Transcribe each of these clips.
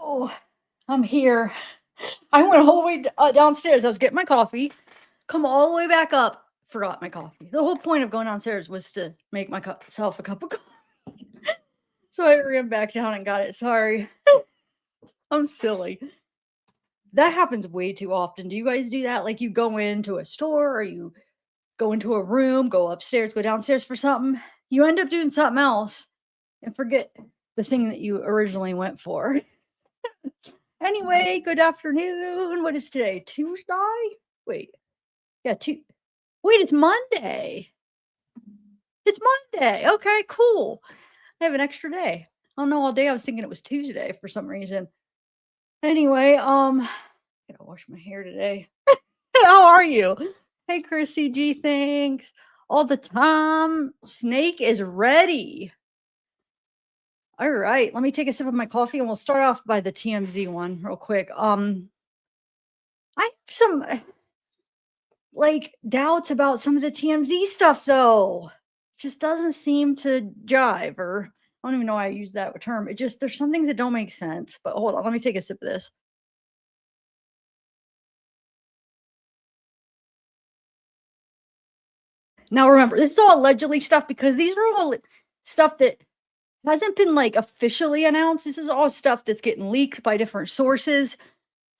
Oh, I'm here. I went all the way downstairs. I was getting my coffee, come all the way back up, forgot my coffee. The whole point of going downstairs was to make myself a cup of coffee. So I ran back down and got it. Sorry. I'm silly. That happens way too often. Do you guys do that? Like you go into a store or you go into a room, go upstairs, go downstairs for something. You end up doing something else and forget the thing that you originally went for. Anyway, good afternoon. What is today? Tuesday? Wait. Yeah, wait, it's Monday. It's Monday. Okay, cool. I have an extra day. I don't know all day I was thinking it was Tuesday for some reason. Anyway, gotta wash my hair today. How are you? Hey Chrissy G, thanks. All the time. Snake is ready. All right, let me take a sip of my coffee and we'll start off by the TMZ one real quick. I have some like doubts about some of the TMZ stuff though. It just doesn't seem to jive, or I don't even know why I use that term. It just there's some things that don't make sense. But hold on, let me take a sip of this. Now remember, this is all allegedly stuff because these are all stuff that hasn't been like officially announced. This is all stuff that's getting leaked by different sources.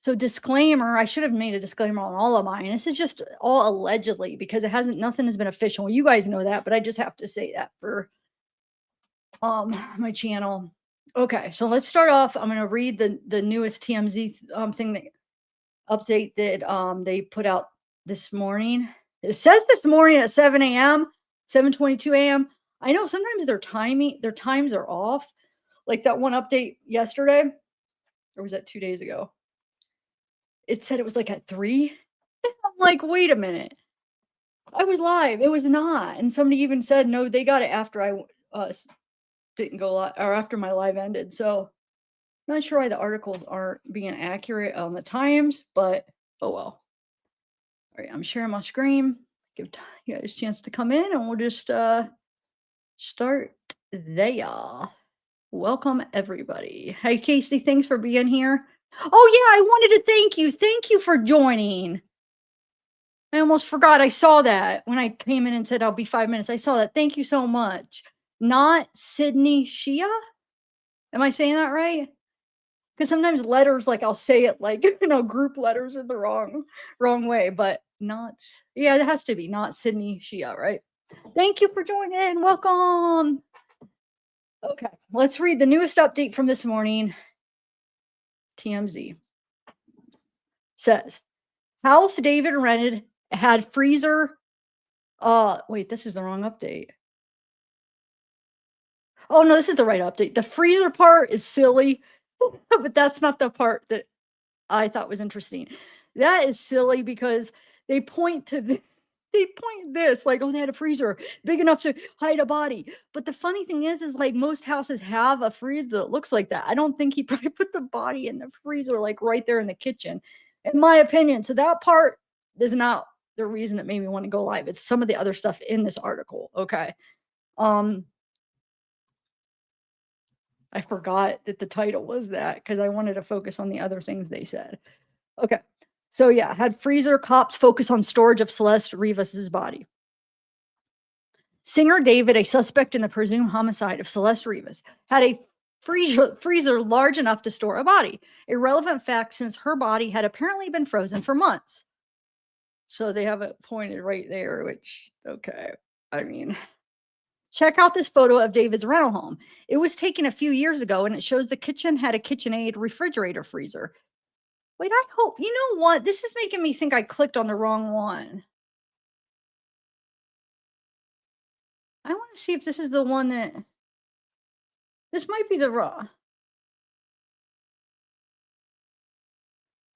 So disclaimer, I should have made a disclaimer on all of mine. This is just all allegedly because nothing has been official. You guys know that, but I just have to say that for my channel. Okay, so let's start off. I'm going to read the newest TMZ thing that update that they put out this morning. It says this morning at 7 a.m., 7:22 a.m. I know sometimes their times are off. Like that one update yesterday, or was that 2 days ago? It said it was like at 3. I'm like, wait a minute. I was live. It was not. And somebody even said, no, they got it after I didn't go live or after my live ended. So not sure why the articles aren't being accurate on the times, but oh well. All right, I'm sharing my screen. Give you guys a chance to come in and we'll just start there. Welcome everybody. Hey Casey, thanks for being here. Oh yeah, I wanted to thank you. Thank you for joining. I almost forgot. I saw that when I came in and said I'll be 5 minutes. I saw that. Thank you so much. Not Sydney Shia. Am I saying that right? Because sometimes letters, like I'll say it like group letters in the wrong way, but not. Yeah, it has to be not Sydney Shia, right? Thank you for joining. Welcome. Okay, let's read the newest update from this morning. TMZ says house David rented had freezer. Wait, this is the wrong update. Oh no, this is the right update. The freezer part is silly, but that's not the part that I thought was interesting. That is silly because they point to they point this like, oh, they had a freezer big enough to hide a body. But the funny thing is like most houses have a freezer that looks like that. I don't think he probably put the body in the freezer like right there in the kitchen, in my opinion. So that part is not the reason that made me want to go live. It's some of the other stuff in this article. Okay. I forgot that the title was that because I wanted to focus on the other things they said. Okay. So yeah, had freezer cops focus on storage of Celeste Rivas's body. Singer David, a suspect in the presumed homicide of Celeste Rivas, had a freezer large enough to store a body. A relevant fact since her body had apparently been frozen for months. So they have it pointed right there, which, okay. I mean, check out this photo of David's rental home. It was taken a few years ago and it shows the kitchen had a KitchenAid refrigerator freezer. Wait, I hope, you know what? This is making me think I clicked on the wrong one. I want to see if this is the one that, this might be the raw.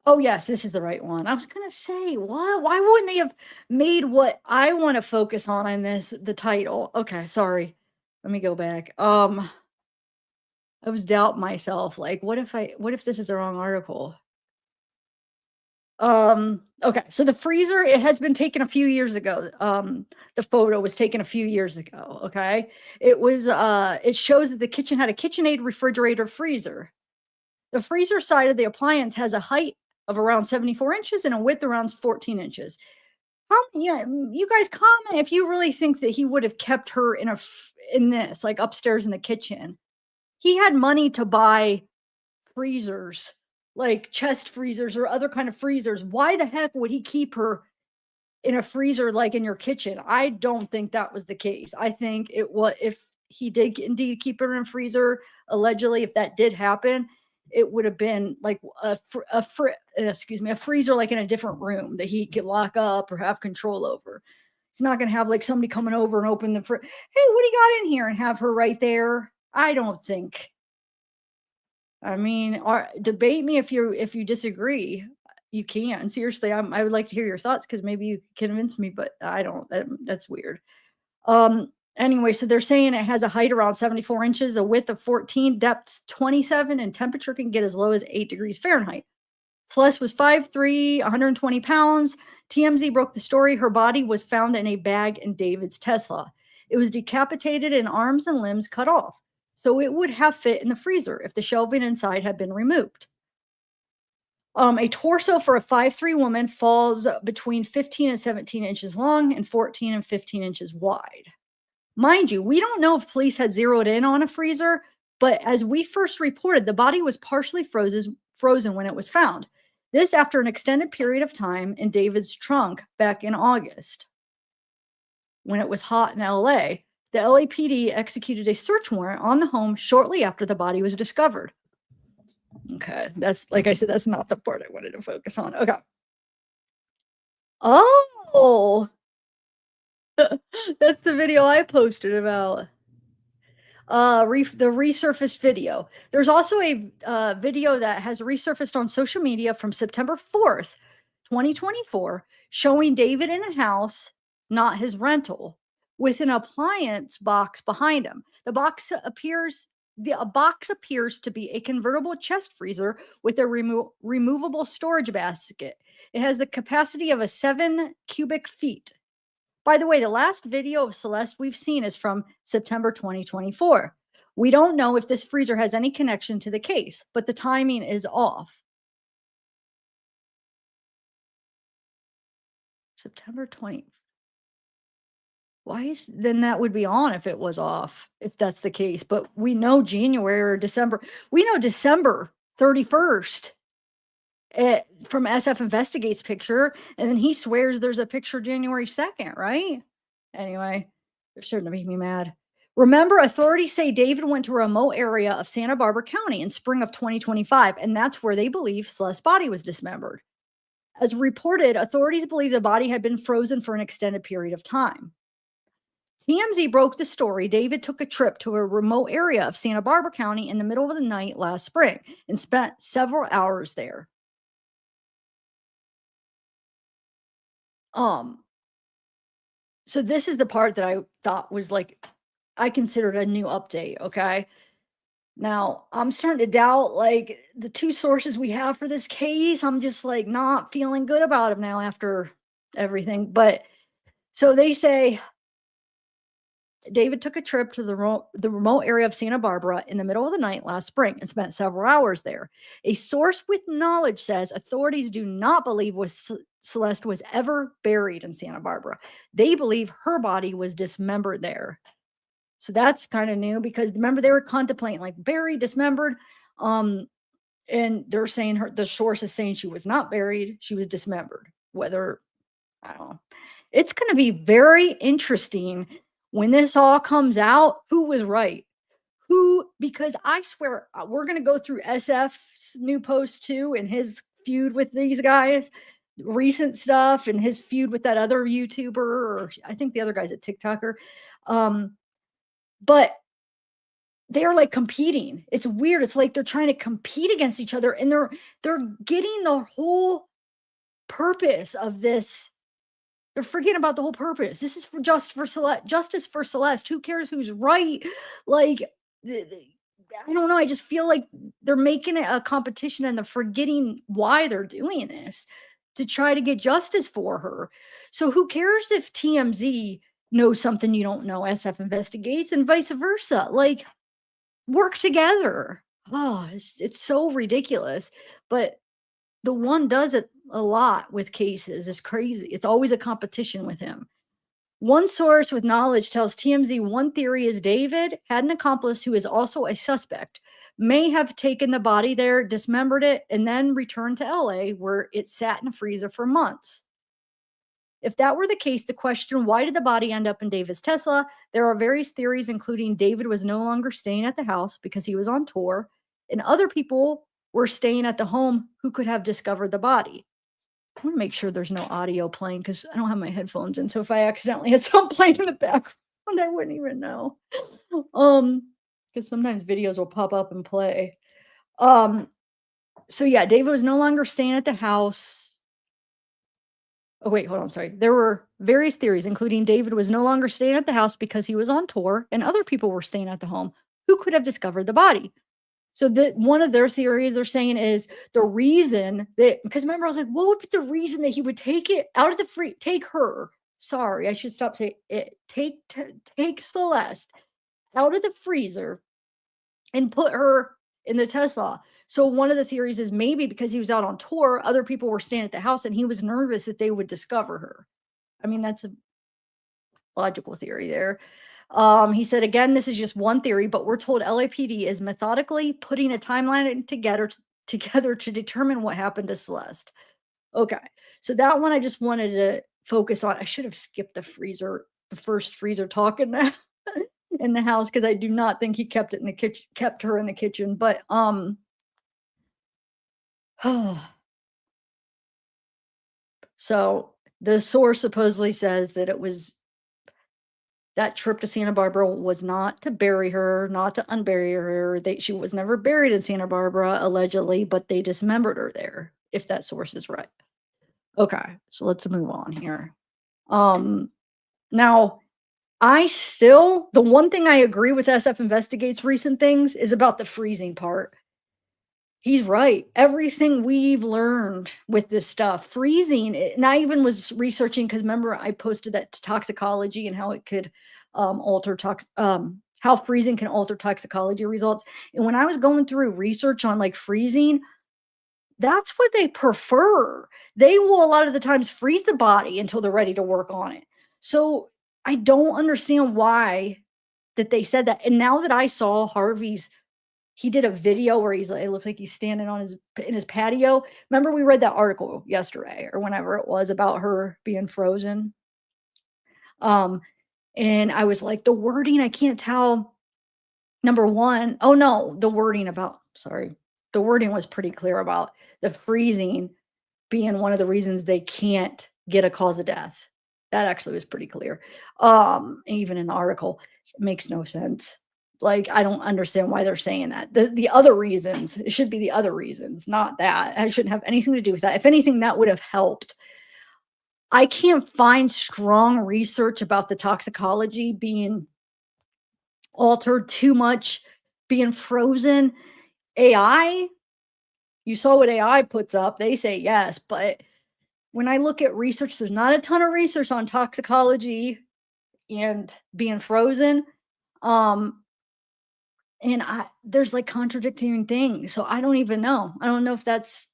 Oh yes, this is the right one. I was going to say, what? Why wouldn't they have made what I want to focus on in this, the title? Okay, sorry. Let me go back. I was doubt myself. Like, what if this is the wrong article? Okay, so the freezer, it has been taken a few years ago. The photo was taken a few years ago. Okay, it was it shows that the kitchen had a KitchenAid refrigerator freezer. The freezer side of the appliance has a height of around 74 inches and a width around 14 inches. Yeah, you guys comment if you really think that he would have kept her in this, like upstairs in the kitchen. He had money to buy freezers, like chest freezers or other kind of freezers. Why the heck would he keep her in a freezer like in your kitchen? I don't think that was the case. I think it was, if he did indeed keep her in a freezer, allegedly, if that did happen, it would have been like a freezer like in a different room that he could lock up or have control over. It's not going to have like somebody coming over and open the hey, what do you got in here, and have her right there. I don't think. I mean, debate me if you disagree. You can. Seriously, I would like to hear your thoughts, because maybe you convince me, but I don't. That's weird. Anyway, so they're saying it has a height around 74 inches, a width of 14, depth 27, and temperature can get as low as 8 degrees Fahrenheit. Celeste was 5'3", 120 pounds. TMZ broke the story. Her body was found in a bag in David's Tesla. It was decapitated and arms and limbs cut off, so it would have fit in the freezer if the shelving inside had been removed. A torso for a 5'3" woman falls between 15 and 17 inches long and 14 and 15 inches wide. Mind you, we don't know if police had zeroed in on a freezer, but as we first reported, the body was partially frozen when it was found. This after an extended period of time in David's trunk back in August, when it was hot in LA. The LAPD executed a search warrant on the home shortly after the body was discovered. Okay, that's, like I said, that's not the part I wanted to focus on. Okay. Oh, that's the video I posted about the resurfaced video. There's also a video that has resurfaced on social media from September 4th, 2024, showing David in a house, not his rental, with an appliance box behind him. A box appears to be a convertible chest freezer with a removable storage basket. It has the capacity of 7 cubic feet. By the way, the last video of Celeste we've seen is from September 2024. We don't know if this freezer has any connection to the case, but the timing is off. September 20. Then that would be on if it was off, if that's the case. But we know January or December. We know December 31st from SF Investigates picture. And then he swears there's a picture January 2nd, right? Anyway, they're starting to make me mad. Remember, authorities say David went to a remote area of Santa Barbara County in spring of 2025, and that's where they believe Celeste's body was dismembered. As reported, authorities believe the body had been frozen for an extended period of time. TMZ broke the story. David took a trip to a remote area of Santa Barbara County in the middle of the night last spring and spent several hours there. So this is the part that I thought was like, I considered a new update, okay? Now, I'm starting to doubt like the two sources we have for this case. I'm just like not feeling good about them now after everything. But so they say David took a trip to the remote area of Santa Barbara in the middle of the night last spring and spent several hours there. A source with knowledge says authorities do not believe Celeste was ever buried in Santa Barbara. They believe her body was dismembered there. So that's kind of new, because remember they were contemplating like buried, dismembered. And they're saying the source is saying she was not buried, she was dismembered. Whether, I don't know. It's going to be very interesting when this all comes out, who was right. Because I swear we're going to go through SF's new post too, and his feud with these guys, recent stuff, and his feud with that other YouTuber, or I think the other guy's a TikToker. But they're like competing. It's weird. It's like they're trying to compete against each other, and they're getting the whole purpose of this. They're forgetting about the whole purpose. This is for justice for Celeste. Who cares who's right? Like, I don't know. I just feel like they're making it a competition, and they're forgetting why they're doing this, to try to get justice for her. So who cares if TMZ knows something you don't know, SF Investigates, and vice versa. Like, work together. Oh, it's so ridiculous. But the one does it a lot with cases. It's crazy. It's always a competition with him. One source with knowledge tells TMZ one theory is David had an accomplice who is also a suspect, may have taken the body there, dismembered it, and then returned to LA where it sat in a freezer for months. If that were the case, the question, why did the body end up in David's Tesla? There are various theories, including David was no longer staying at the house because he was on tour, and other people were staying at the home who could have discovered the body. I want to make sure there's no audio playing because I don't have my headphones in. So if I accidentally had something playing in the background, I wouldn't even know. Because sometimes videos will pop up and play. So yeah, David was no longer staying at the house. Oh, wait, hold on. Sorry. There were various theories, including David was no longer staying at the house because he was on tour, and other people were staying at the home who could have discovered the body. So one of their theories they're saying is the reason that, because remember I was like, what would be the reason that he would take it out of the take her? Sorry, I should stop saying it. Take Celeste out of the freezer and put her in the Tesla. So one of the theories is maybe because he was out on tour, other people were staying at the house and he was nervous that they would discover her. I mean, that's a logical theory there. He said, again, this is just one theory, but we're told LAPD is methodically putting a timeline together to determine what happened to Celeste. Okay. So that one I just wanted to focus on. I should have skipped the first freezer talk in the in the house because I do not think he kept it in the kitchen, kept her in the kitchen. But so the source supposedly says that it was that trip to Santa Barbara was not to bury her, not to unbury her. She was never buried in Santa Barbara, allegedly, but they dismembered her there, if that source is right. Okay, so let's move on here. Now, the one thing I agree with SF Investigates recent things is about the freezing part. He's right. Everything we've learned with this stuff, freezing, and I even was researching because remember I posted that toxicology and how it could how freezing can alter toxicology results. And when I was going through research on like freezing, that's what they prefer. They will a lot of the times freeze the body until they're ready to work on it. So I don't understand why that they said that. And now that I saw Harvey's he did a video where it looks like he's standing on in his patio. Remember we read that article yesterday or whenever it was about her being frozen? And I was like, the wording, I can't tell. Number one, oh no, the wording was pretty clear about the freezing being one of the reasons they can't get a cause of death. That actually was pretty clear. Even in the article, it makes no sense. Like, I don't understand why they're saying that. The other reasons, it should be the other reasons, not that. It shouldn't have anything to do with that. If anything, that would have helped. I can't find strong research about the toxicology being altered too much, being frozen. AI, you saw what AI puts up. They say yes, but when I look at research, there's not a ton of research on toxicology and being frozen. And there's like contradicting things. So I don't even know. I don't know if that's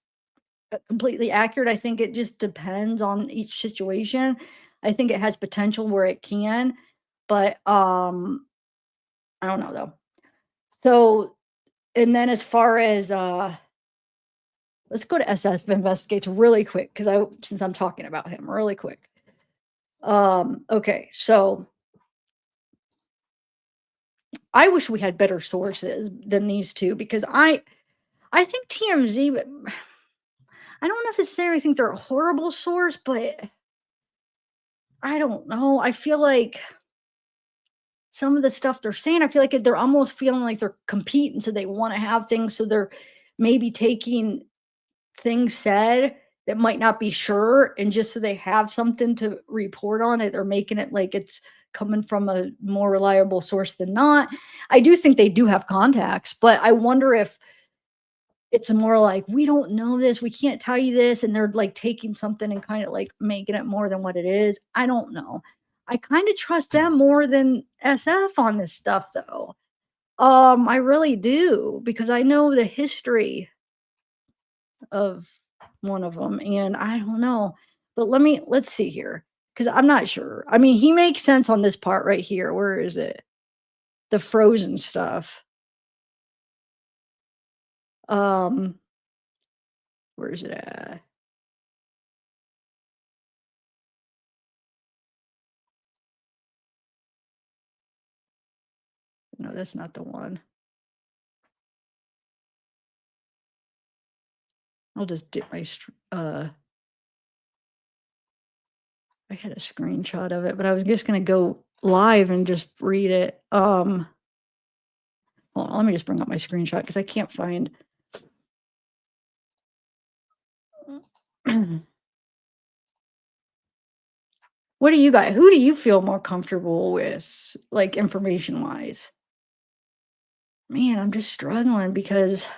completely accurate. I think it just depends on each situation. I think it has potential where it can, but I don't know though. So, and then as far as let's go to SF Investigates really quick because since I'm talking about him really quick. Okay, so I wish we had better sources than these two because I think TMZ, I don't necessarily think they're a horrible source, but I don't know. I feel like some of the stuff they're saying, I feel like they're almost feeling like they're competing, so they want to have things, so they're maybe taking things said that might not be sure, and just so they have something to report on it, they're making it like it's coming from a more reliable source than not. I do think they do have contacts, but I wonder if it's more like, we don't know this, we can't tell you this, and they're like taking something and kind of like making it more than what it is. I don't know. I kind of trust them more than SF on this stuff though. I really do because I know the history of one of them, and I don't know. But let's see here because I'm not sure. I mean, he makes sense on this part right here. Where is it? The frozen stuff. Um, where is it at? No, that's not the one. I'll just dip my I had a screenshot of it, but I was just gonna go live and just read it. Hold on, let me just bring up my screenshot because I can't find. What do you got? Who do you feel more comfortable with, like information wise? Man, I'm just struggling because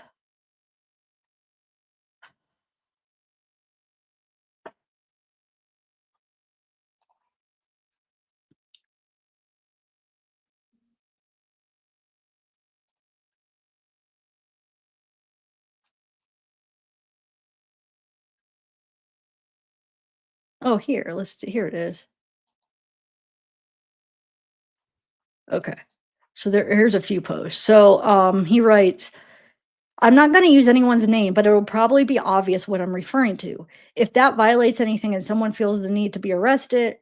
oh here it is. Okay. So here's a few posts. So he writes, I'm not going to use anyone's name, but it will probably be obvious what I'm referring to. If that violates anything and someone feels the need to be arrested,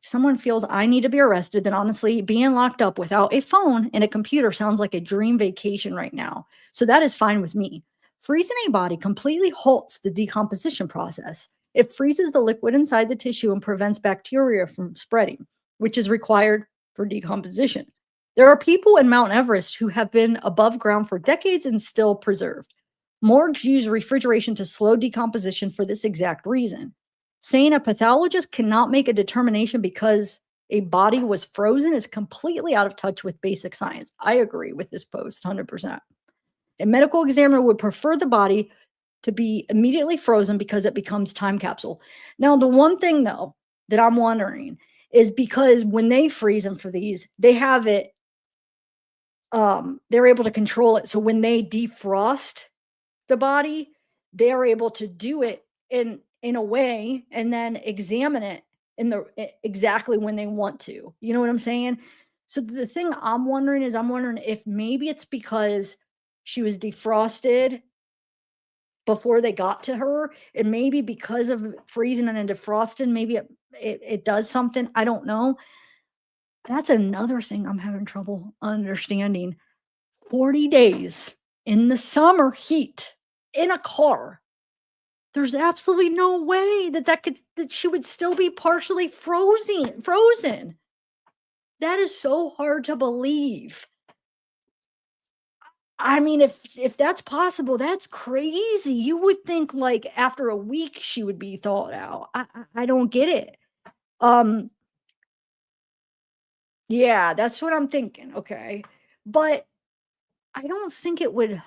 if someone feels I need to be arrested, then honestly, being locked up without a phone and a computer sounds like a dream vacation right now. So that is fine with me. Freezing a body completely halts the decomposition process. It freezes the liquid inside the tissue and prevents bacteria from spreading, which is required for decomposition. There are people in Mount Everest who have been above ground for decades and still preserved. Morgues use refrigeration to slow decomposition for this exact reason. Saying a pathologist cannot make a determination because a body was frozen is completely out of touch with basic science. I agree with this post 100%. A medical examiner would prefer the body to be immediately frozen because it becomes time capsule. Now, the one thing though that I'm wondering is because when they freeze them for these, they have it they're able to control it. So when they defrost the body, they're able to do it in a way and then examine it in exactly when they want to. You know what I'm saying? So the thing I'm wondering if maybe it's because she was defrosted before they got to her, and maybe because of freezing and then defrosting, maybe it does something. I don't know. That's another thing I'm having trouble understanding. 40 days in the summer heat in a car. There's absolutely no way that she would still be partially frozen. That is so hard to believe. I mean, if that's possible, that's crazy. You would think like after a week she would be thawed out. I don't get it. Um, yeah, that's what I'm thinking. Okay. But I don't think it would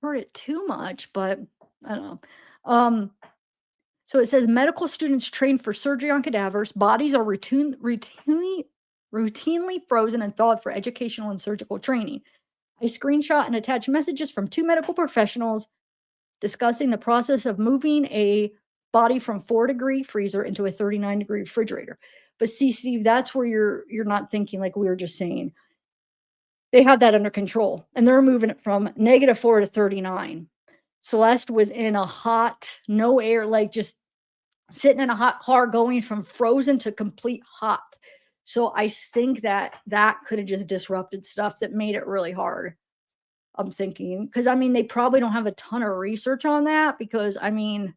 hurt it too much, but I don't know. Um, So it says medical students trained for surgery on cadavers. Bodies are routinely frozen and thawed for educational and surgical training. I screenshot and attach messages from two medical professionals discussing the process of moving a body from 4-degree freezer into a 39-degree refrigerator. But see, Steve, that's where you're not thinking like we were just saying. They have that under control, and they're moving it from -4 to 39. Celeste was in a hot, no air, like just sitting in a hot car going from frozen to complete hot. So I think that could have just disrupted stuff that made it really hard. I'm thinking because I mean they probably don't have a ton of research on that because I mean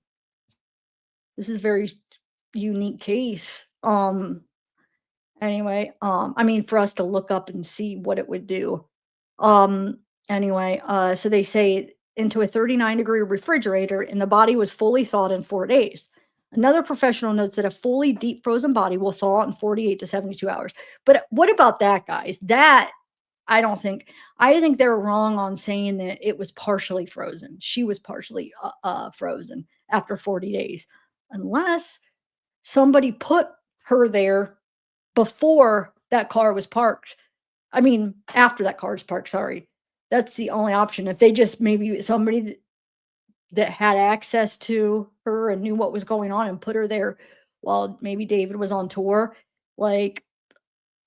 this is a very unique case. Anyway, I mean for us to look up and see what it would do. Um anyway, so they say into a 39-degree refrigerator and the body was fully thawed in 4 days. Another professional notes that a fully deep frozen body will thaw in 48 to 72 hours. But what about that, guys? That I don't think I think they're wrong on saying that it was partially frozen. She was partially frozen after 40 days, unless somebody put her there before that car was parked. I mean, after that car's parked, sorry. That's the only option. If they just maybe somebody that had access to her and knew what was going on and put her there while maybe David was on tour, like,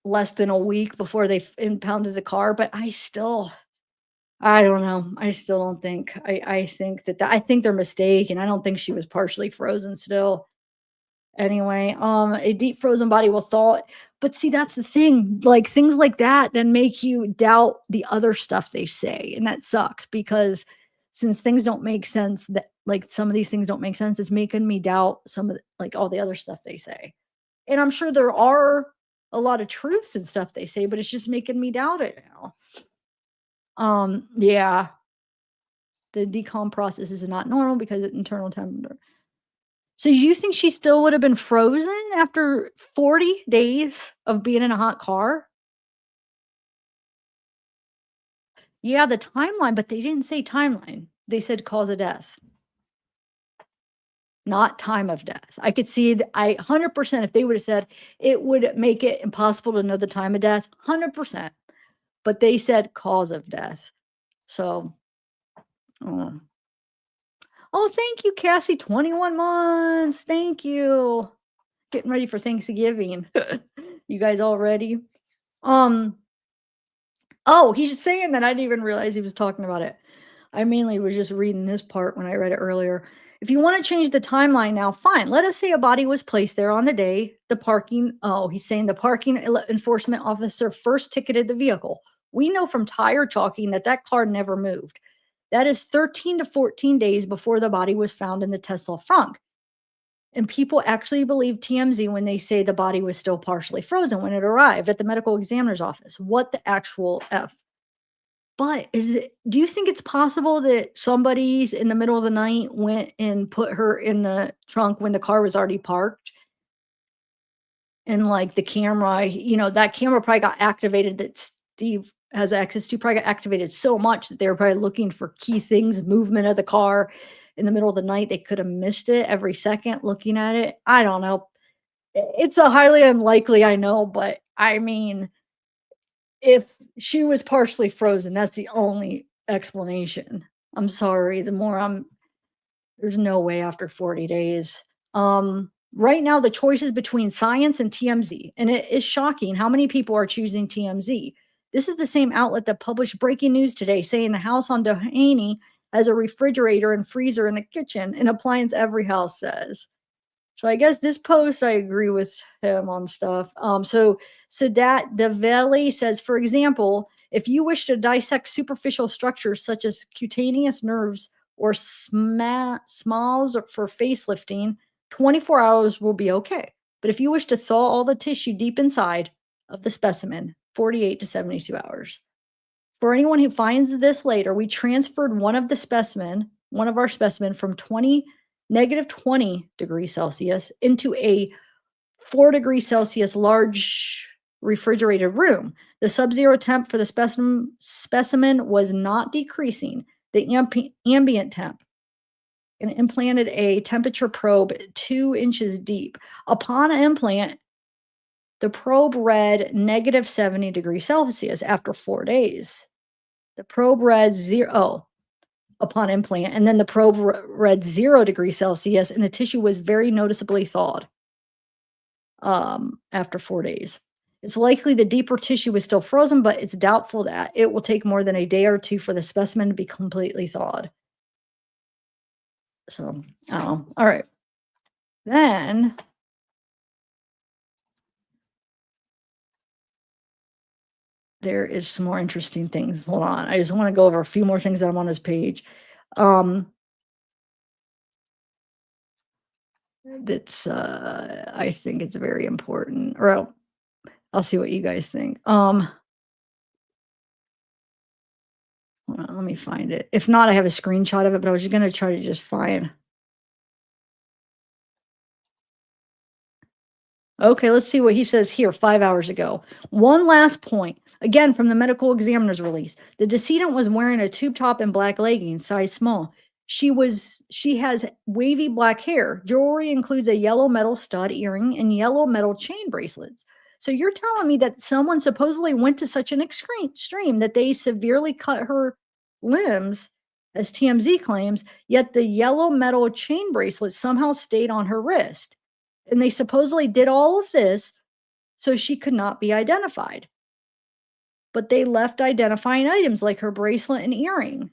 less than a week before they impounded the car, but I don't know. I still don't think I think I think they're mistaken. I don't think she was partially frozen still. Anyway, a deep frozen body will thaw, but see, that's the thing, like, things like that then make you doubt the other stuff they say, and that sucks because since things don't make sense, that like, some of these things don't make sense, it's making me doubt some of the like, all the other stuff they say. And I'm sure there are a lot of truths and stuff they say, but it's just making me doubt it now. Yeah, the decom process is not normal because of internal temperature. So you think she still would have been frozen after 40 days of being in a hot car? Yeah, the timeline, but they didn't say timeline. They said cause of death, not time of death. I could see I 100% if they would have said it would make it impossible to know the time of death, 100%. But they said cause of death. So, oh, oh, thank you, Cassie. 21 months. Thank you. Getting ready for Thanksgiving. You guys all ready? Um, oh, he's saying that. I didn't even realize he was talking about it. I mainly was just reading this part when I read it earlier. If you want to change the timeline now, fine. Let us say a body was placed there on the day the parking. Oh, he's saying the parking enforcement officer first ticketed the vehicle. We know from tire chalking that that car never moved. That is 13 to 14 days before the body was found in the Tesla frunk. And people actually believe TMZ when they say the body was still partially frozen when it arrived at the medical examiner's office. What the actual F? But do you think it's possible that somebody's in the middle of the night went and put her in the trunk when the car was already parked? And like the camera, that camera probably got activated that Steve has access to, probably got activated so much that they were probably looking for key things, movement of the car in the middle of the night. They could have missed it every second looking at it. I don't know. It's a highly unlikely, I know, but I mean, if she was partially frozen, that's the only explanation. I'm sorry, there's no way after 40 days. Right now the choice is between science and TMZ, and it is shocking how many people are choosing TMZ. This is the same outlet that published breaking news today saying the house on Doheny has a refrigerator and freezer in the kitchen, an appliance every house says. So I guess this post, I agree with him on stuff. So Sadat Develi says, for example, if you wish to dissect superficial structures such as cutaneous nerves or smalls for facelifting, 24 hours will be okay. But if you wish to thaw all the tissue deep inside of the specimen, 48 to 72 hours. For anyone who finds this later, we transferred one of our specimen from negative 20 degrees Celsius into a 4 degrees Celsius large refrigerated room. The sub-zero temp for the specimen was not decreasing the ambient temp and implanted a temperature probe 2 inches deep. Upon implant, the probe read negative 70 degrees Celsius after 4 days. The probe read zero upon implant, and then the probe read 0 degrees Celsius, and the tissue was very noticeably thawed after 4 days. It's likely the deeper tissue was still frozen, but it's doubtful that it will take more than a day or two for the specimen to be completely thawed. So, all right. Then there is some more interesting things. Hold on. I just want to go over a few more things that I'm on this page. That's I think it's very important. Or I'll see what you guys think. Hold on, let me find it. If not, I have a screenshot of it, but I was just gonna try to just find. Okay, let's see what he says here 5 hours ago. One last point. Again, from the medical examiner's release. The decedent was wearing a tube top and black leggings, size small. She has wavy black hair. Jewelry includes a yellow metal stud earring and yellow metal chain bracelets. So you're telling me that someone supposedly went to such an extreme that they severely cut her limbs, as TMZ claims, yet the yellow metal chain bracelet somehow stayed on her wrist. And they supposedly did all of this so she could not be identified. But they left identifying items like her bracelet and earring,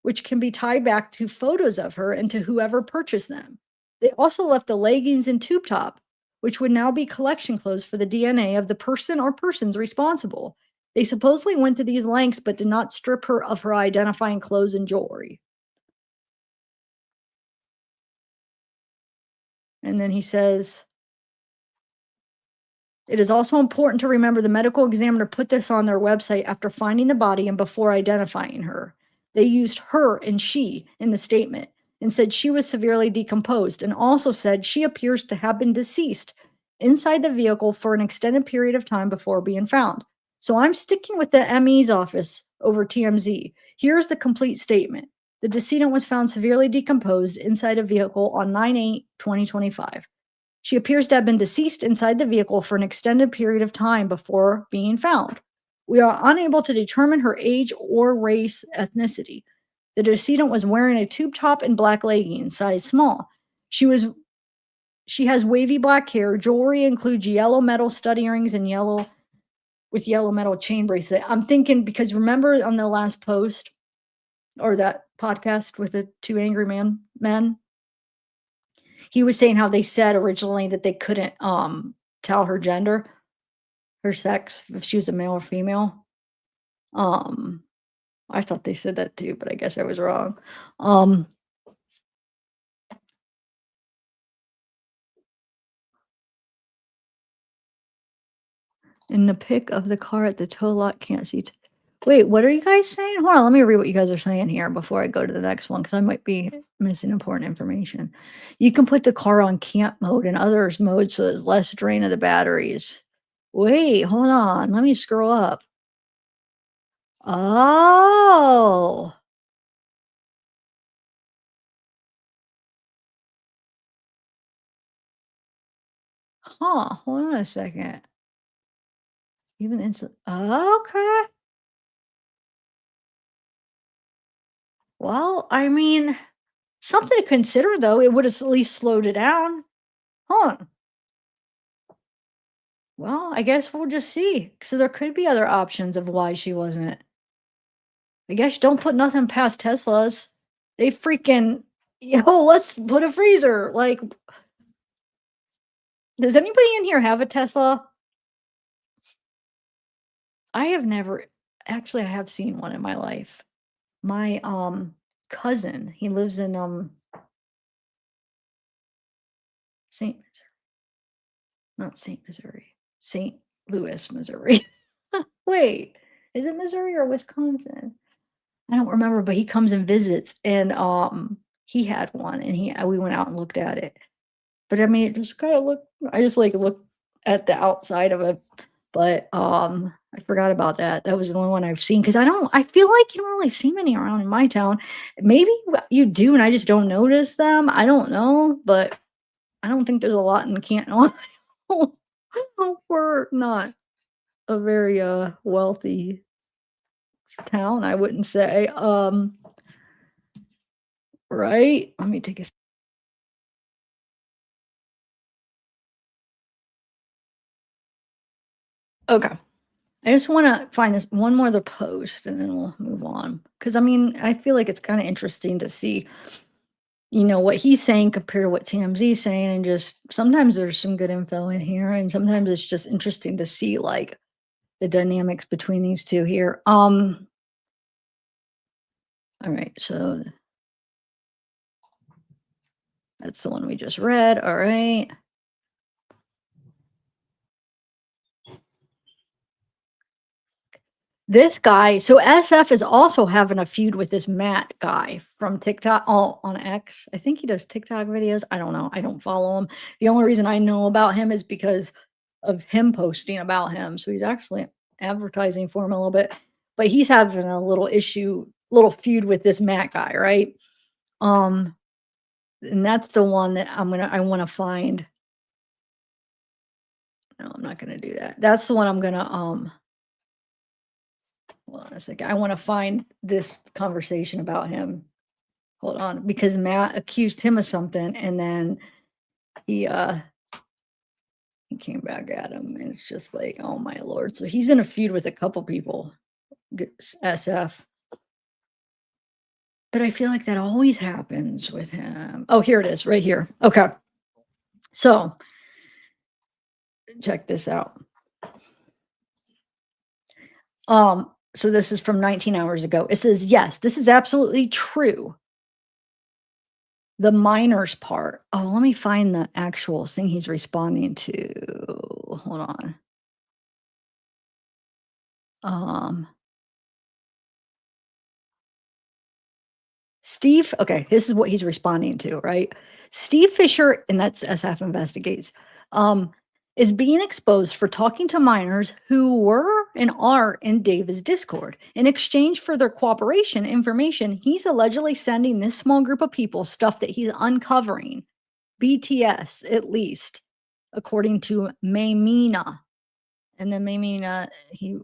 which can be tied back to photos of her and to whoever purchased them. They also left the leggings and tube top, which would now be collection clothes for the DNA of the person or persons responsible. They supposedly went to these lengths but did not strip her of her identifying clothes and jewelry. And then he says, it is also important to remember the medical examiner put this on their website after finding the body and before identifying her. They used her and she in the statement and said she was severely decomposed, and also said she appears to have been deceased inside the vehicle for an extended period of time before being found. So I'm sticking with the ME's office over TMZ. Here's the complete statement. The decedent was found severely decomposed inside a vehicle on 9/8/2025. She appears to have been deceased inside the vehicle for an extended period of time before being found. We are unable to determine her age or race ethnicity. The decedent was wearing a tube top and black leggings, size small. She has wavy black hair. Jewelry includes yellow metal stud earrings and yellow metal chain bracelet. I'm thinking, because remember on the last post or that podcast with the two angry men, he was saying how they said originally that they couldn't tell her gender, her sex, if she was a male or female. Um I thought they said that too, but I guess I was wrong. Um in the pic of the car at the tow lot, can't see. Wait, what are you guys saying? Hold on, let me read what you guys are saying here before I go to the next one, because I might be missing important information. You can put the car on camp mode and others modes so there's less drain of the batteries. Wait, hold on. Let me scroll up. Oh. Huh, hold on a second. Even instant. Okay. Well, I mean, something to consider though. It would have at least slowed it down. Huh. Well, I guess we'll just see. So there could be other options of why she wasn't. I guess don't put nothing past Teslas. They freaking, let's put a freezer. Like, does anybody in here have a Tesla? I have never, actually, I have seen one in my life. My cousin, he lives in St. Not St. Missouri, St. Louis, Missouri. Wait, is it Missouri or Wisconsin? I don't remember, but he comes and visits, and he had one, and we went out and looked at it. But I mean, it just kind of looked. I just like look at the outside of it, but I forgot about that. That was the only one I've seen, because I feel like you don't really see many around in my town. Maybe you do, and I just don't notice them. I don't know, but I don't think there's a lot in Canton. We're not a very wealthy town, I wouldn't say. Right? Let me take a Okay. I just wanna find this one more other post and then we'll move on. Because I mean, I feel like it's kinda interesting to see, what he's saying compared to what TMZ is saying, and just sometimes there's some good info in here, and sometimes it's just interesting to see, like, the dynamics between these 2 here. Alright, so that's the one we just read, alright. This guy, so SF is also having a feud with this Matt guy from TikTok, all on X. I think he does TikTok videos. I don't know. I don't follow him. The only reason I know about him is because of him posting about him. So he's actually advertising for him a little bit. But he's having a little feud with this Matt guy, right? Um, and that's the one that I want to find. No, I'm not gonna do that. That's the one I'm gonna, hold on a second. I wanna find this conversation about him. Hold on, because Matt accused him of something, and then he, uh he came back at him, and it's just like, oh my lord. So he's in a feud with a couple people, SF. But I feel like that always happens with him. Oh, here it is, right here. Okay. So check this out. So this is from 19 hours ago. It says, yes, this is absolutely true. The minors part. Oh, let me find the actual thing he's responding to. Hold on. Um, Steve, okay, this is what he's responding to, right? Steve Fisher, and that's SF Investigates, is being exposed for talking to minors who were and are in David's Discord. In exchange for their cooperation information, he's allegedly sending this small group of people stuff that he's uncovering. BTS, at least, according to Maymina. And then Maymina, he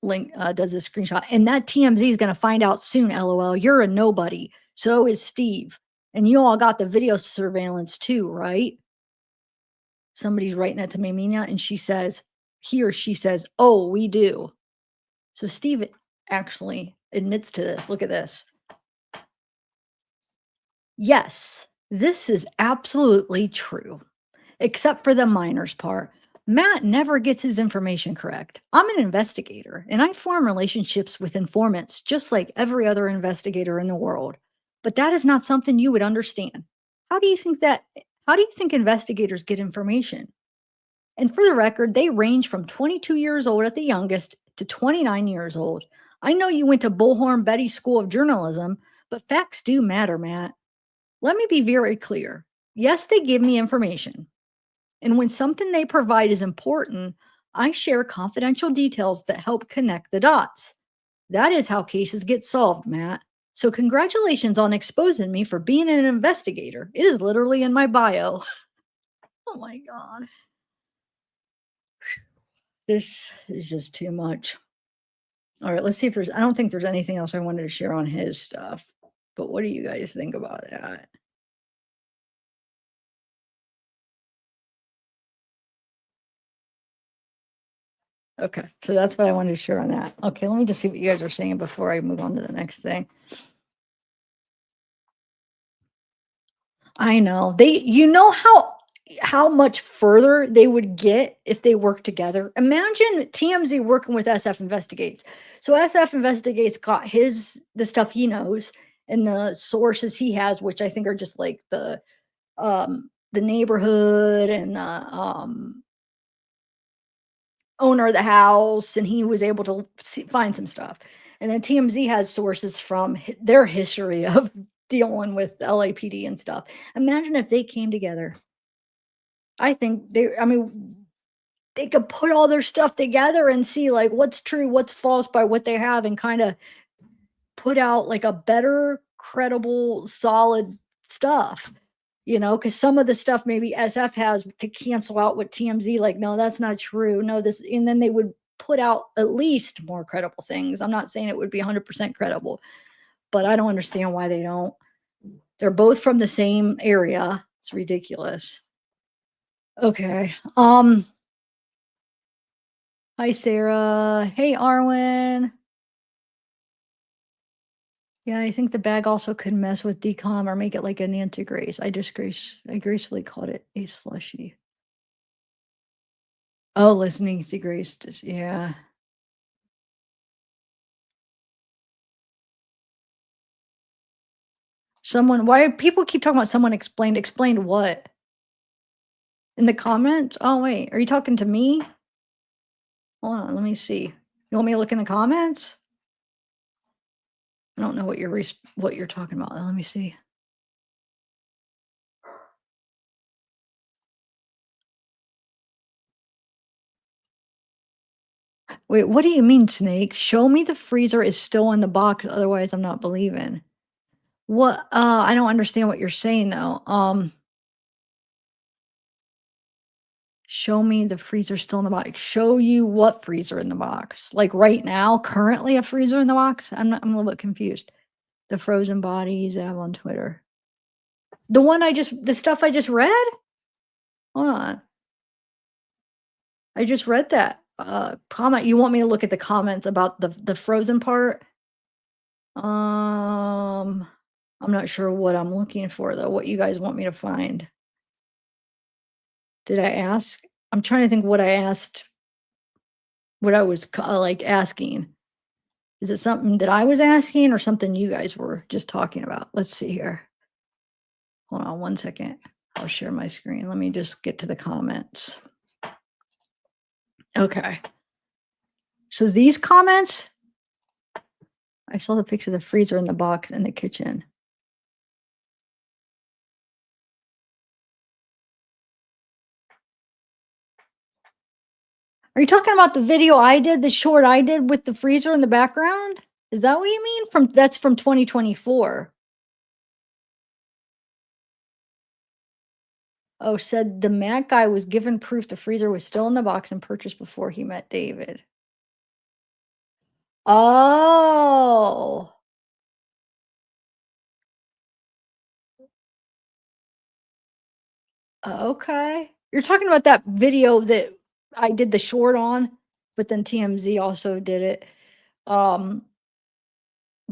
does a screenshot. And that TMZ is going to find out soon, LOL. You're a nobody. So is Steve. And you all got the video surveillance too, right? Somebody's writing that to Maymina, and she says, he or she says, oh, we do. So Steve actually admits to this. Look at this. Yes, this is absolutely true, except for the minors part. Matt never gets his information correct. I'm an investigator, and I form relationships with informants just like every other investigator in the world. But that is not something you would understand. How do you think that? How do you think investigators get information? And for the record, they range from 22 years old at the youngest to 29 years old. I know you went to Bullhorn Betty School of Journalism, but facts do matter, Matt. Let me be very clear. Yes, they give me information. And when something they provide is important, I share confidential details that help connect the dots. That is how cases get solved, Matt. So, congratulations on exposing me for being an investigator. It is literally in my bio. Oh my God. This is just too much. All right, let's see if I don't think there's anything else I wanted to share on his stuff. But what do you guys think about that? Okay, so that's what I wanted to share on that. Okay, let me just see what you guys are saying before I move on to the next thing. I know. You know how much further they would get if they worked together? Imagine TMZ working with SF Investigates. So SF Investigates got the stuff he knows and the sources he has, which I think are just like the neighborhood and the owner of the house, and he was able to find some stuff. And then TMZ has sources from their history of dealing with LAPD and stuff. Imagine if they came together. I think I mean, they could put all their stuff together and see like what's true, what's false by what they have, and kind of put out like a better, credible, solid stuff. Because some of the stuff maybe SF has could cancel out what TMZ, like, no, that's not true. No, this, and then they would put out at least more credible things. I'm not saying it would be 100% credible, but I don't understand why they don't. They're both from the same area. It's ridiculous. Okay. Hi, Sarah. Hey, Arwen. Yeah, I think the bag also could mess with decom or make it like an anti-grace. I gracefully called it a slushy. Oh, listening to grace, yeah. Why people keep talking about someone explained what? In the comments? Oh, wait, are you talking to me? Hold on, let me see. You want me to look in the comments? I don't know what you're talking about. Let me see. Wait, what do you mean, Snake? Show me the freezer is still in the box, otherwise I'm not believing. What? I don't understand what you're saying though. Show me the freezer still in the box. Show you what freezer in the box? Like right now, currently a freezer in the box? I'm a little bit confused. The frozen bodies I have on Twitter. The stuff I just read? Hold on. I just read that comment. You want me to look at the comments about the frozen part? I'm not sure what I'm looking for though. What you guys want me to find? Did I ask? I'm trying to think what I asked. What I was like asking. Is it something that I was asking or something you guys were just talking about? Let's see here. Hold on one second. I'll share my screen. Let me just get to the comments. Okay. So these comments, I saw the picture of the freezer in the box in the kitchen. Are you talking about the video I did, the short I did with the freezer in the background? Is that what you mean? That's from 2024. Oh, said the Mac guy was given proof the freezer was still in the box and purchased before he met David. Oh. Okay. You're talking about that video that I did the short on, but then TMZ also did it. But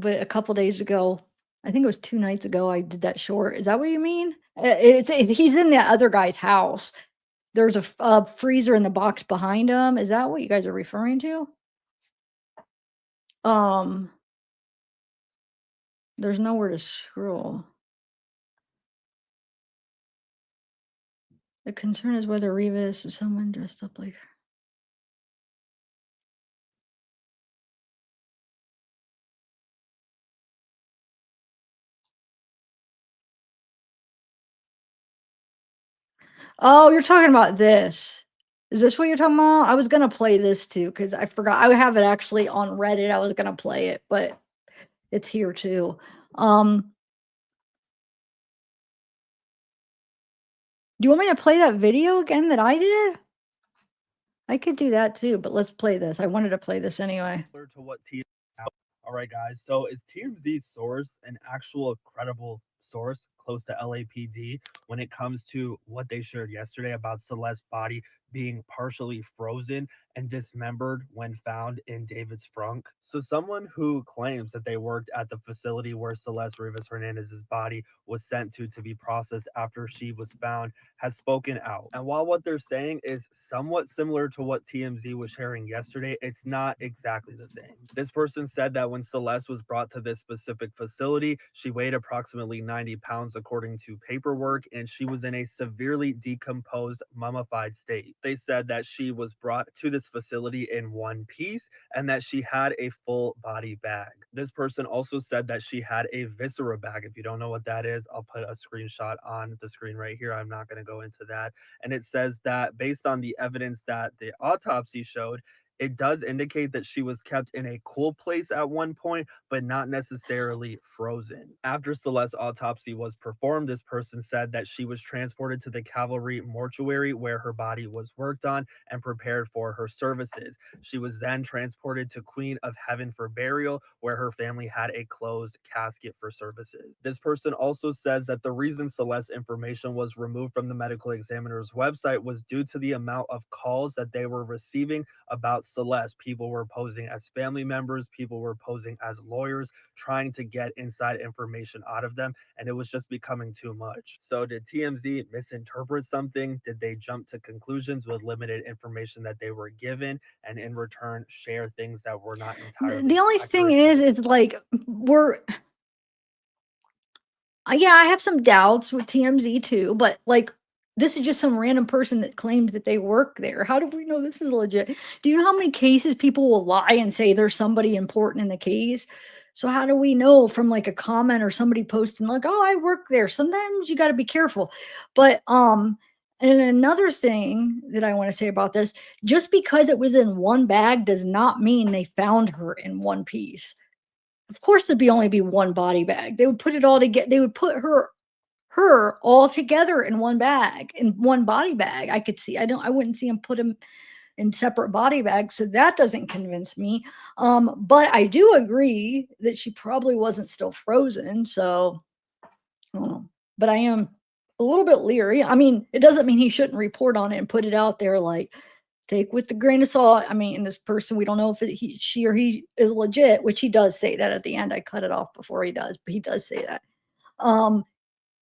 a couple days ago, I think it was 2 nights ago, I did that short. Is that what you mean? He's in the other guy's house. There's a freezer in the box behind him. Is that what you guys are referring to? There's nowhere to scroll. The concern is whether Rivas is someone dressed up like her. Oh, you're talking about this. Is this what you're talking about? I was gonna play this too because I forgot. I have it actually on Reddit. I was gonna play it, but it's here too. Do you want me to play that video again that I did? I could do that too, but let's play this. I wanted to play this anyway. To what all right, guys. So is TMZ's source an actual credible source close to LAPD when it comes to what they shared yesterday about Celeste's body being partially frozen and dismembered when found in David's frunk? So someone who claims that they worked at the facility where Celeste Rivas Hernandez's body was sent to be processed after she was found has spoken out. And while what they're saying is somewhat similar to what TMZ was sharing yesterday, it's not exactly the same. This person said that when Celeste was brought to this specific facility, she weighed approximately 90 pounds according to paperwork, and she was in a severely decomposed, mummified state. They said that she was brought to this facility in one piece and that she had a full body bag. This person also said that she had a viscera bag. If you don't know what that is, I'll put a screenshot on the screen right here. I'm not going to go into that. And it says that based on the evidence that the autopsy showed, it does indicate that she was kept in a cool place at one point, but not necessarily frozen. After Celeste's autopsy was performed, this person said that she was transported to the Cavalry mortuary where her body was worked on and prepared for her services. She was then transported to Queen of Heaven for burial, where her family had a closed casket for services. This person also says that the reason Celeste's information was removed from the medical examiner's website was due to the amount of calls that they were receiving about Celeste. People were posing as family members, people were posing as lawyers, trying to get inside information out of them, and it was just becoming too much. So did TMZ misinterpret something? Did they jump to conclusions with limited information that they were given and in return share things that were not entirely The only thing is like yeah, I have some doubts with TMZ too, but like this is just some random person that claimed that they work there. How do we know this is legit? Do you know how many cases people will lie and say there's somebody important in the case? So how do we know from like a comment or somebody posting like, "Oh, I work there." Sometimes you got to be careful. But and another thing that I want to say about this, just because it was in one bag does not mean they found her in one piece. Of course, there'd only be one body bag. They would put it all together. They would put her her all together in one bag, in one body bag. I could see. I wouldn't see him put them in separate body bags, so that doesn't convince me. But I do agree that she probably wasn't still frozen. So, I don't know. But I am a little bit leery. I mean, it doesn't mean he shouldn't report on it and put it out there like take with the grain of salt. I mean, this person, we don't know if she or he is legit, which he does say that at the end. I cut it off before he does, but he does say that. Um,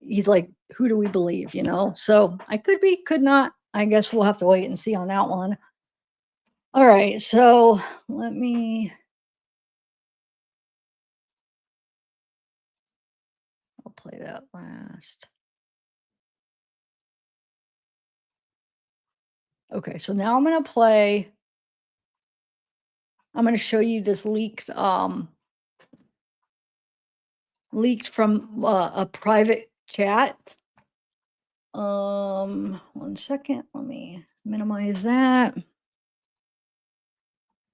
he's like, who do we believe? So I could be, could not. I guess we'll have to wait and see on that one. All right, so let me. I'll play that last. Okay, so now I'm gonna play. I'm gonna show you this leaked from a private chat. 1 second. Let me minimize that.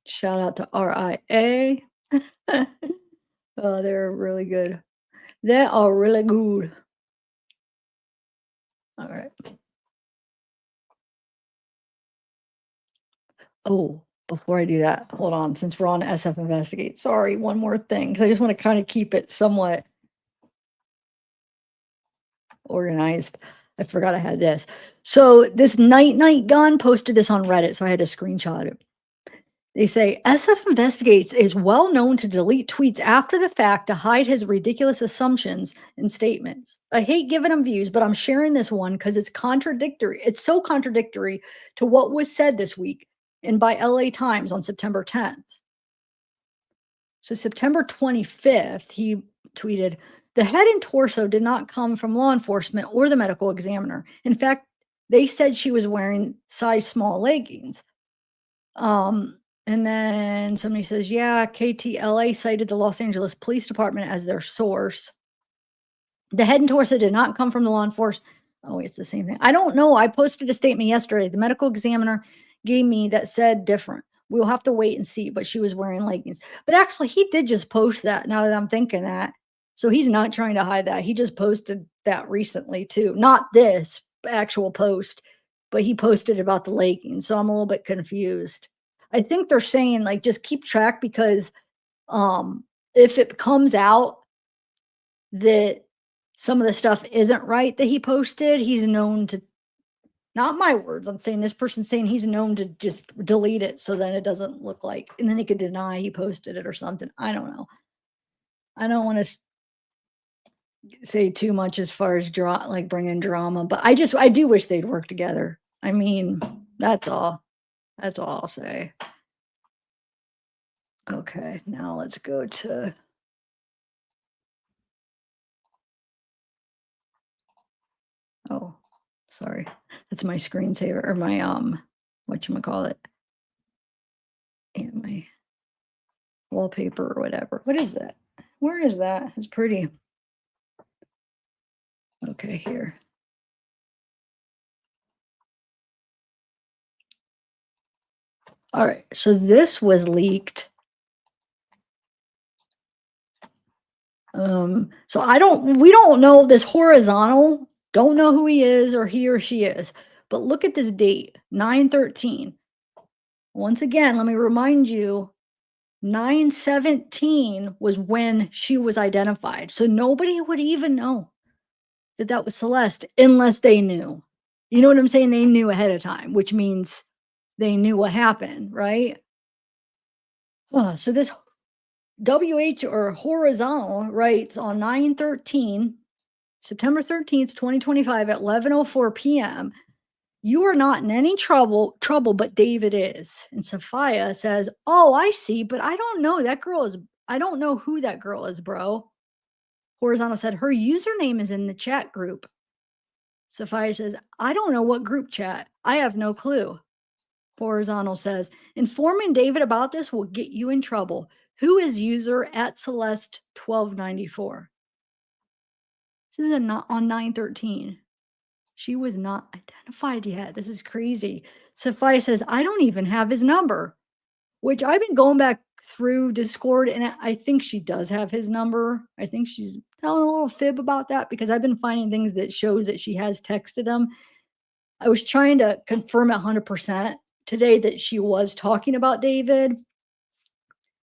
Shout out to RIA. Oh, they're really good. They are really good. All right. Oh, before I do that, hold on. Since we're on SF Investigate, sorry, one more thing, because I just want to kind of keep it somewhat organized. I forgot I had this. So this night gun posted this on Reddit, so I had to screenshot it. They say SF Investigates is well known to delete tweets after the fact to hide his ridiculous assumptions and statements. I hate giving him views, but I'm sharing this one because it's contradictory. It's so contradictory to what was said this week and by LA Times on September 10th. So September 25th, he tweeted, the head and torso did not come from law enforcement or the medical examiner. In fact, they said she was wearing size small leggings. And then somebody says, yeah, KTLA cited the Los Angeles Police Department as their source. The head and torso did not come from the law enforcement. Oh, it's the same thing. I don't know. I posted a statement yesterday. The medical examiner gave me that said different. We'll have to wait and see, but she was wearing leggings. But actually, he did just post that now that I'm thinking that. So he's not trying to hide that. He just posted that recently, too. Not this actual post, but he posted about the leggings. So I'm a little bit confused. I think they're saying, like, just keep track because if it comes out that some of the stuff isn't right that he posted, he's known to, not my words, I'm saying this person's saying he's known to just delete it so then it doesn't look like, and then he could deny he posted it or something. I don't know. I don't want to say too much as far as like bringing drama, but I do wish they'd work together. I mean, that's all. That's all I'll say. Okay, now let's go to. Oh, sorry. That's my screensaver or my whatchamacallit. And my wallpaper or whatever. What is that? Where is that? It's pretty. Okay, here. All right, so this was leaked. So we don't know this horizontal, don't know who he is or he or she is, but look at this date, 9/13. Once again, let me remind you, 9/17 was when she was identified. So nobody would even know that that was Celeste unless they knew. You know what I'm saying? They knew ahead of time, which means they knew what happened, right? So this WH or horizontal writes on 9/13, September 13th, 2025 at 11:04 p.m. You are not in any trouble, but David is. And Sophia says, oh, I see, but I don't know. I don't know who that girl is, bro. Horizontal said, her username is in the chat group. Sophia says, I don't know what group chat. I have no clue. Horizontal says, informing David about this will get you in trouble. Who is user at Celeste 1294? This is not on 9/13. She was not identified yet. This is crazy. Sophia says, I don't even have his number. which I've been going back through Discord, and I think she does have his number. I think she's telling a little fib about that because I've been finding things that show that she has texted him. I was trying to confirm 100% today that she was talking about David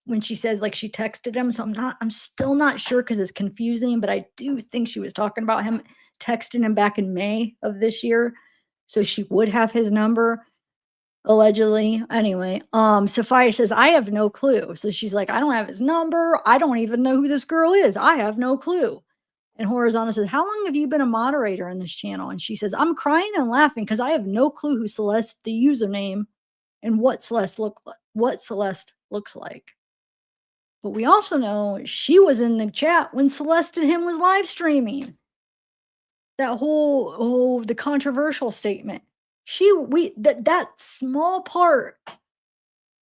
when she says like she texted him. So I'm still not sure because it's confusing, but I do think she was talking about him texting him back in May of this year. So she would have his number allegedly. Anyway, Sophia says, I have no clue. So she's like, I don't have his number. I don't even know who this girl is. I have no clue. And Horizontal says, how long have you been a moderator in this channel? And she says, I'm crying and laughing because I have no clue who Celeste, the username, and what Celeste looks like. But we also know she was in the chat when Celeste and him was live streaming. That whole the controversial statement. That small part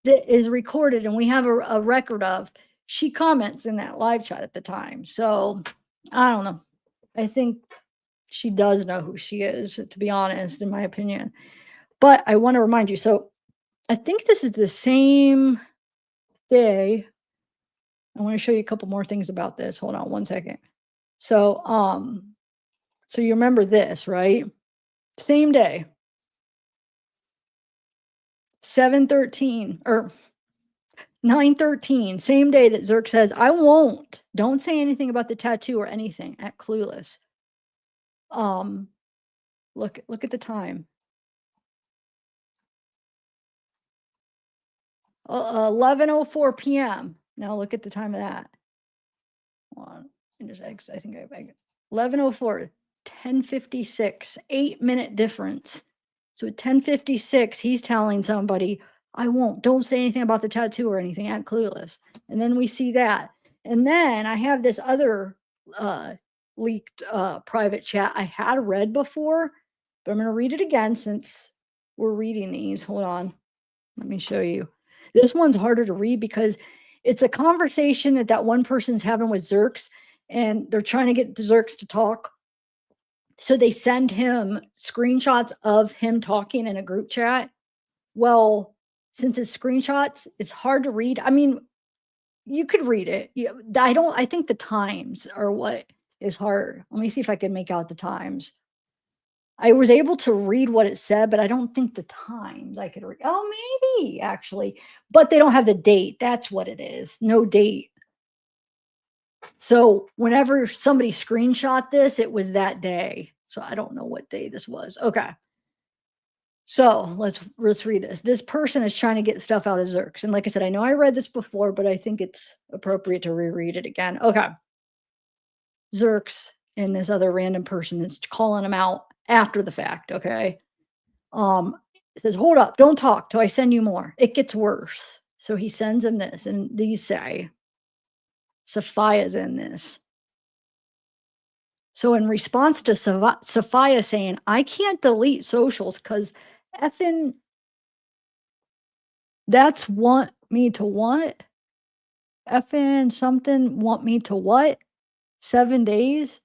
that is recorded and we have a record of, she comments in that live chat at the time. So I don't know. I think she does know who she is, to be honest, in my opinion. But I want to remind you, so I think this is the same day. I want to show you a couple more things about this. Hold on one second. So so you remember this, right? Same day. 7/13 or 9/13, same day that Zerk says, I won't. Don't say anything about the tattoo or anything at Clueless. Look at the time. 11:04 p.m. Now look at the time of that. Hold on. I think I 11:04, 10:56, 8-minute difference. So at 10:56, he's telling somebody, I won't. Don't say anything about the tattoo or anything at Clueless. And then we see that. And then I have this other leaked private chat I had read before, but I'm going to read it again since we're reading these. Hold on. Let me show you. This one's harder to read because it's a conversation that one person's having with Zerks, and they're trying to get Zerks to talk. So they send him screenshots of him talking in a group chat. Well, since it's screenshots, it's hard to read. I mean, you could read it. I think the times are what is hard. Let me see if I can make out the times. I was able to read what it said, but I don't think the times I could read. Oh, maybe actually, but they don't have the date. That's what it is. No date. So whenever somebody screenshot this, it was that day. So I don't know what day this was. Okay. So let's read this. This person is trying to get stuff out of Zerks. And like I said, I know I read this before, but I think it's appropriate to reread it again. Okay. Zerks and this other random person that's calling him out after the fact. Okay. It says, hold up, don't talk till I send you more. It gets worse. So he sends him this, and these say, Sophia's in this. So in response to Sophia saying, I can't delete socials because effing that's want me to what? Effing something want me to what? 7 days?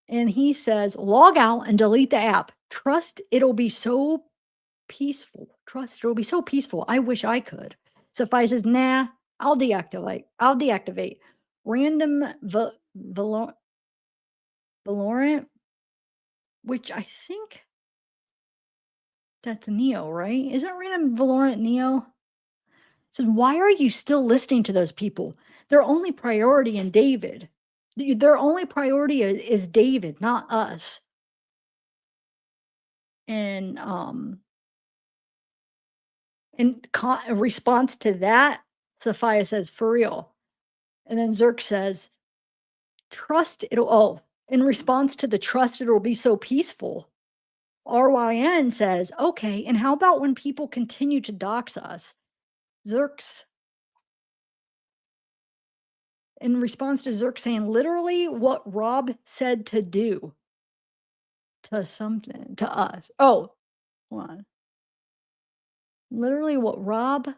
And he says, log out and delete the app. Trust it'll be so peaceful. Trust it'll be so peaceful. I wish I could. Sophia says, nah, I'll deactivate. Random Valorant, which I think that's Neo, right? Isn't random Valorant Neo? Says, why are you still listening to those people? Their only priority in David. Their only priority is David, not us. And in response to that, Sophia says, for real. And then Zerk says, trust it'll, in response to the trust it'll be so peaceful. RYN says, okay, and how about when people continue to dox us? Zerk's, in response to Zerk saying, literally what Rob said to do to something, to us. Oh, hold on. Literally what Rob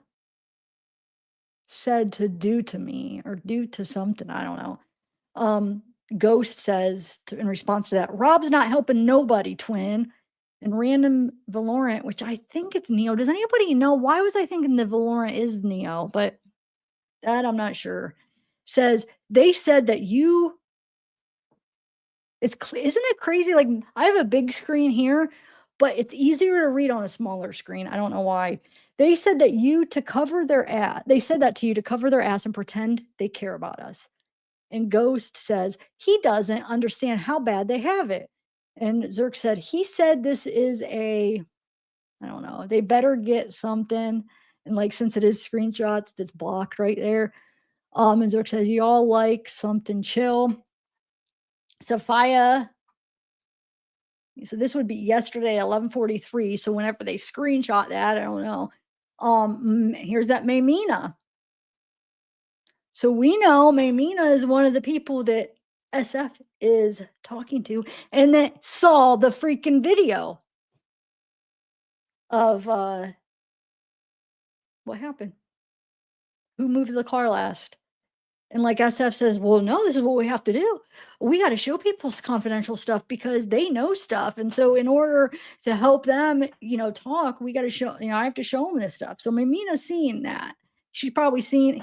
said to do to me or do to something. I don't know. Ghost says in response to that, Rob's not helping nobody, twin. and random Valorant, which I think it's Neo. Does anybody know? Why was I thinking the Valorant is Neo? But that I'm not sure. Says they said that you. Isn't it crazy? Like I have a big screen here, but it's easier to read on a smaller screen. I don't know why. They said that you to cover their ass. They said that to you to cover their ass and pretend they care about us. And Ghost says he doesn't understand how bad they have it. And Zerk said he said this is I don't know. They better get something. And like since it is screenshots, that's blocked right there. And Zerk says y'all like something chill. Sophia. So this would be yesterday at 11:43. So whenever they screenshot that, I don't know. Here's that Maymina. So we know Maymina is one of the people that SF is talking to and that saw the freaking video of what happened? Who moved the car last? And like SF says, well, no, this is what we have to do. We got to show people's confidential stuff because they know stuff. And so in order to help them, talk, we got to show, I have to show them this stuff. So Mamina's seeing that. She's probably seen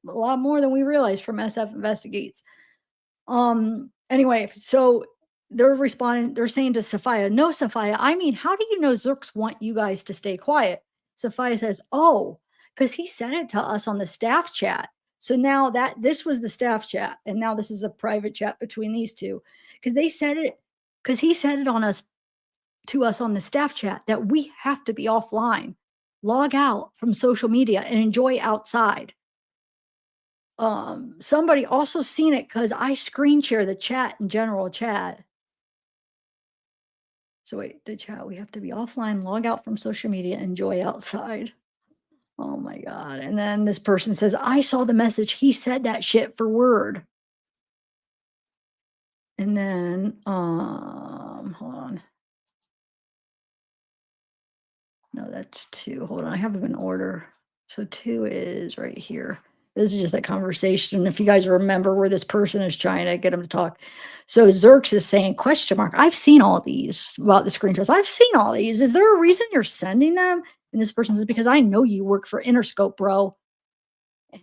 a lot more than we realize from SF Investigates. Anyway, so they're responding, they're saying to Sophia, no, Sophia, I mean, how do you know Zerks want you guys to stay quiet? Sophia says, oh, because he said it to us on the staff chat. So now this was the staff chat, and now this is a private chat between these two, because he said it to us on the staff chat that we have to be offline, log out from social media, and enjoy outside. Somebody also seen it because I screen share the chat in general chat. So wait, the chat, we have to be offline, log out from social media, enjoy outside. Oh my God. And then this person says, I saw the message. He said that shit for word. And then, hold on. No, that's 2. Hold on. I have them in order. So 2 is right here. This is just that conversation. If you guys remember where this person is trying to get them to talk. So Zerks is saying, question mark, I've seen all these about the screenshots. I've seen all these. Is there a reason you're sending them? And this person says, because I know you work for Interscope, bro.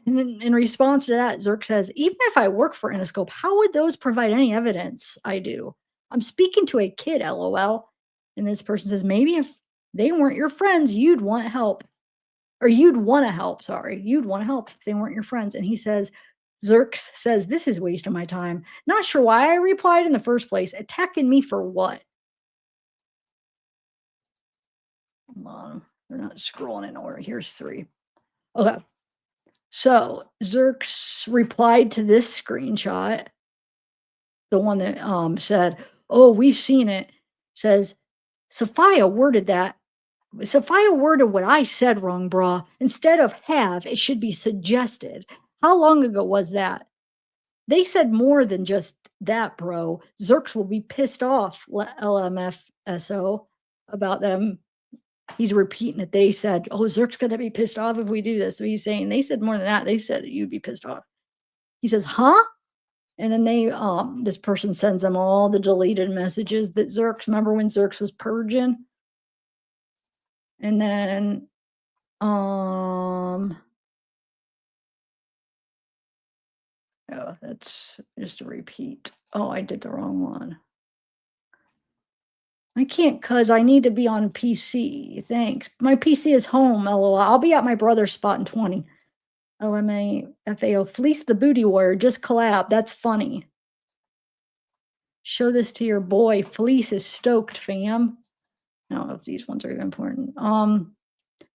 And in response to that, Zerk says, even if I work for Interscope, how would those provide any evidence? I do. I'm speaking to a kid, LOL. And this person says, maybe if they weren't your friends, you'd want help. Or you'd want to help, sorry. You'd want to help if they weren't your friends. And he says, Zerks says, this is wasting my time. Not sure why I replied in the first place. Attacking me for what? Come on. They're not scrolling in order. Here's 3. Okay. So Zerks replied to this screenshot, the one that said, oh, we've seen it, says, Sophia worded what I said wrong, brah. Instead of have, it should be suggested. How long ago was that? They said more than just that, bro. Zerks will be pissed off, LMFSO, about them. He's repeating it. They said, oh, Zerk's going to be pissed off if we do this. So he's saying, they said more than that. They said you'd be pissed off. He says, huh? And then this person sends them all the deleted messages that Zerks, remember when Zerks was purging? And then, oh, that's just a repeat. Oh, I did the wrong one. I can't because I need to be on PC. Thanks. My PC is home, LOL. I'll be at my brother's spot in 20. LMAFAO. Fleece the booty warrior. Just collab. That's funny. Show this to your boy. Fleece is stoked, fam. I don't know if these ones are even important.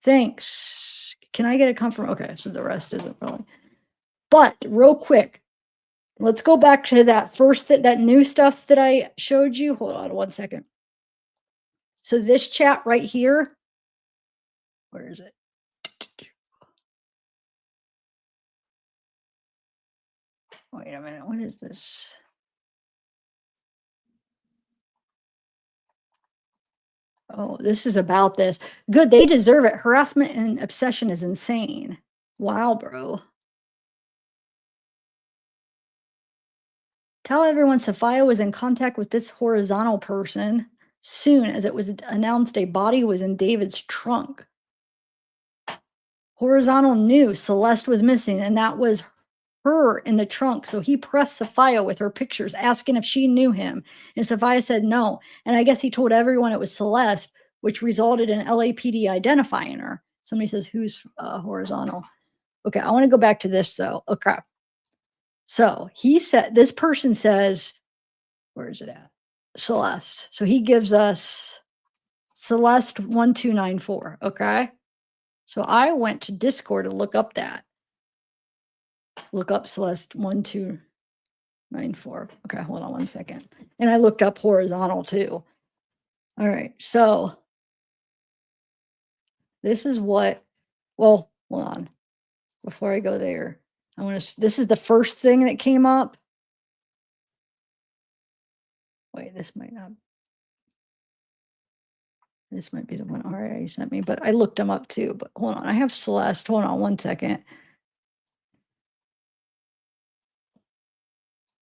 Thanks. Can I get a confirm? Okay, so the rest isn't really. But real quick, let's go back to that first that new stuff that I showed you. Hold on 1 second. So this chat right here, where is it? Wait a minute, what is this? Oh, this is about this. Good, they deserve it. Harassment and obsession is insane. Wow, bro. Tell everyone Sophia was in contact with this horizontal person. soon as it was announced a body was in David's trunk. Horizontal knew Celeste was missing, and that was her in the trunk. So he pressed Sophia with her pictures, asking if she knew him. And Sophia said no. And I guess he told everyone it was Celeste, which resulted in LAPD identifying her. Somebody says, who's horizontal? Okay, I want to go back to this though. Okay. So he said, this person says, where is it at? Celeste. So he gives us Celeste 1294. Okay. So I went to Discord to look up that. Look up Celeste 1294. Okay, hold on one second. And I looked up horizontal too. All right. So this is what, well, hold on. Before I go there, I want to, this is the first thing that came up. Wait, this might not. This might be the one RA sent me, but I looked them up too. But hold on, I have Celeste. Hold on one second.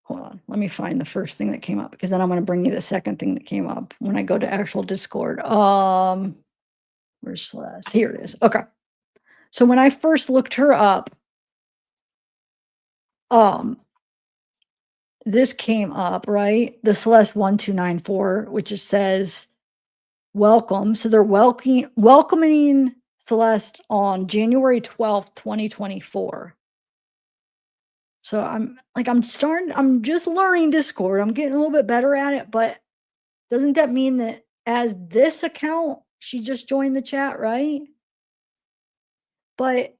Hold on, let me find the first thing that came up, because then I'm going to bring you the second thing that came up when I go to actual Discord. Where's Celeste? Here it is. Okay. So when I first looked her up, this came up, right? The Celeste 1294, which it says welcome. So they're welcoming Celeste on January 12th, 2024. So I'm just learning Discord. I'm getting a little bit better at it, but doesn't that mean that as this account, she just joined the chat, right? But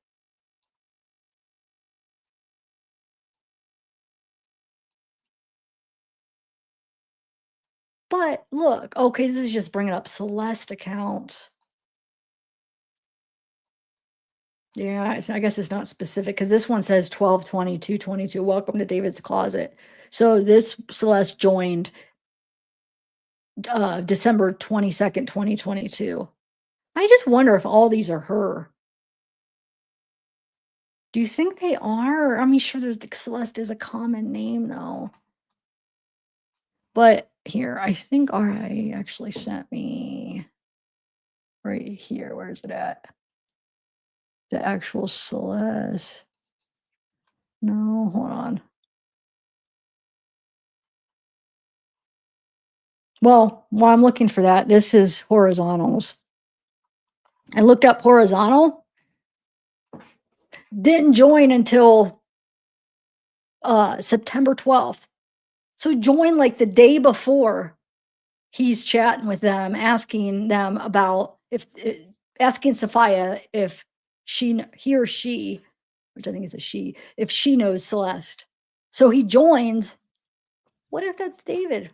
look, okay, this is just bringing up Celeste accounts. Yeah, I guess it's not specific because this one says 12/22/22. Welcome to David's Closet. So this Celeste joined December 22nd, 2022. I just wonder if all these are her. Do you think they are? I mean, sure, there's the Celeste is a common name though. But here, I think RA actually sent me right here. Where is it at? The actual Celeste. No, hold on. Well, while I'm looking for that, this is horizontals. I looked up horizontal. Didn't join until September 12th. So join like the day before he's chatting with them, asking them about asking Sophia if he or she, which I think is a she, if she knows Celeste. So he joins. What if that's David?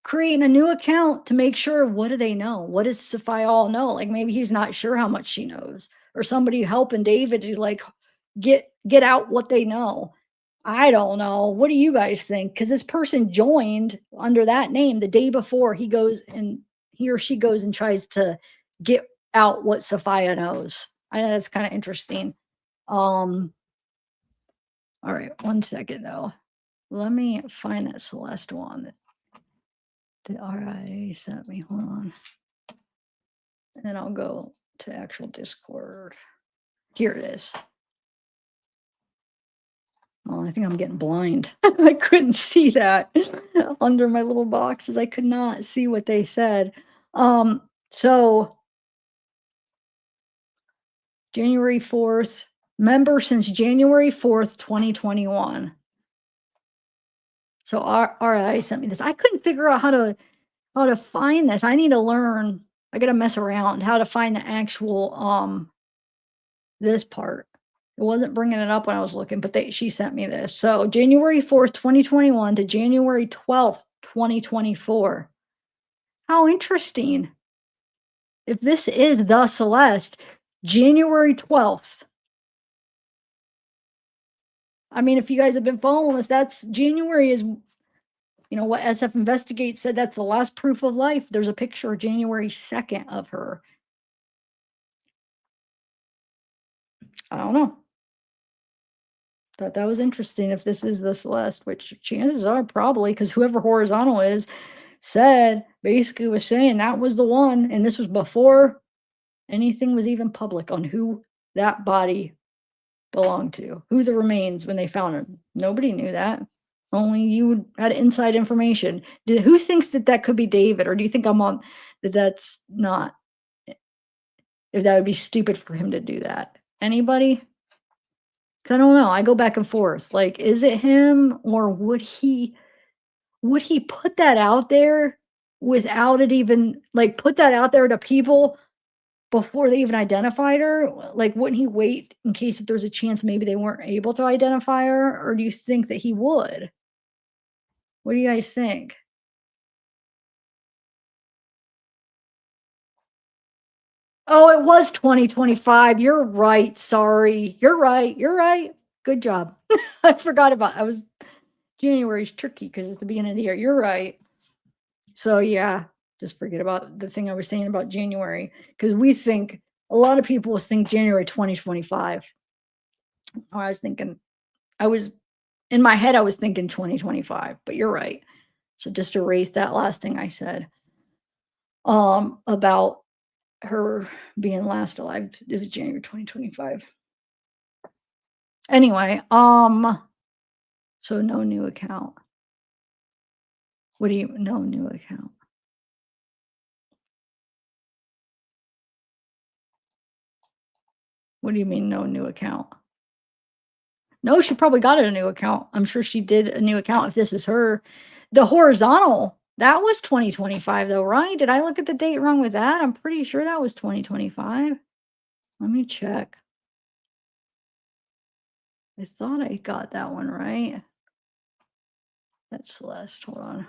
Creating a new account to make sure, what do they know? What does Sophia all know? Like maybe he's not sure how much she knows, or somebody helping David to like get out what they know. I don't know. What do you guys think? Because this person joined under that name the day before he or she goes and tries to get out what Sophia knows. I know that's kind of interesting. All right, one second though. Let me find that Celeste one that the RIA sent me. Hold on. And I'll go to actual Discord. Here it is. Oh, I think I'm getting blind. I couldn't see that under my little boxes. I could not see what they said. So January 4th, member since January 4th, 2021. So RI sent me this. I couldn't figure out how to find this. I need to learn. I got to mess around how to find the actual this part. It wasn't bringing it up when I was looking, but she sent me this. So January 4th, 2021 to January 12th, 2024. How interesting. If this is the Celeste, January 12th. I mean, if you guys have been following us, that's January is, what SF Investigate said, that's the last proof of life. There's a picture of January 2nd of her. I don't know. But that was interesting if this is the Celeste, which chances are probably, because whoever horizontal is, said, basically was saying that was the one, and this was before anything was even public on who that body belonged to, who the remains when they found him. Nobody knew that. Only you had inside information. Who thinks that that could be David, or do you think I'm on that? That's not. If that would be stupid for him to do that. Anybody? 'Cause I don't know. I go back and forth. Like, is it him, or would he put that out there without it even like put that out there to people before they even identified her? Like, wouldn't he wait in case if there's a chance maybe they weren't able to identify her? Or do you think that he would? What do you guys think? Oh, it was 2025. You're right. Sorry. You're right. You're right. Good job. I forgot about I was January's tricky because it's the beginning of the year. You're right. So yeah, just forget about the thing I was saying about January because we think a lot of people think January 2025. I was thinking I was in my head I was thinking 2025, but you're right. So just erase that last thing I said about her being last alive. It was January 2025. Anyway, so no new account. What do you no new account? What do you mean no new account? No, she probably got a new account. I'm sure she did a new account if this is her. The horizontal, that was 2025 though, right? Did I look at the date wrong with that? I'm pretty sure that was 2025. Let me check. I thought I got that one right. That's Celeste. Hold on.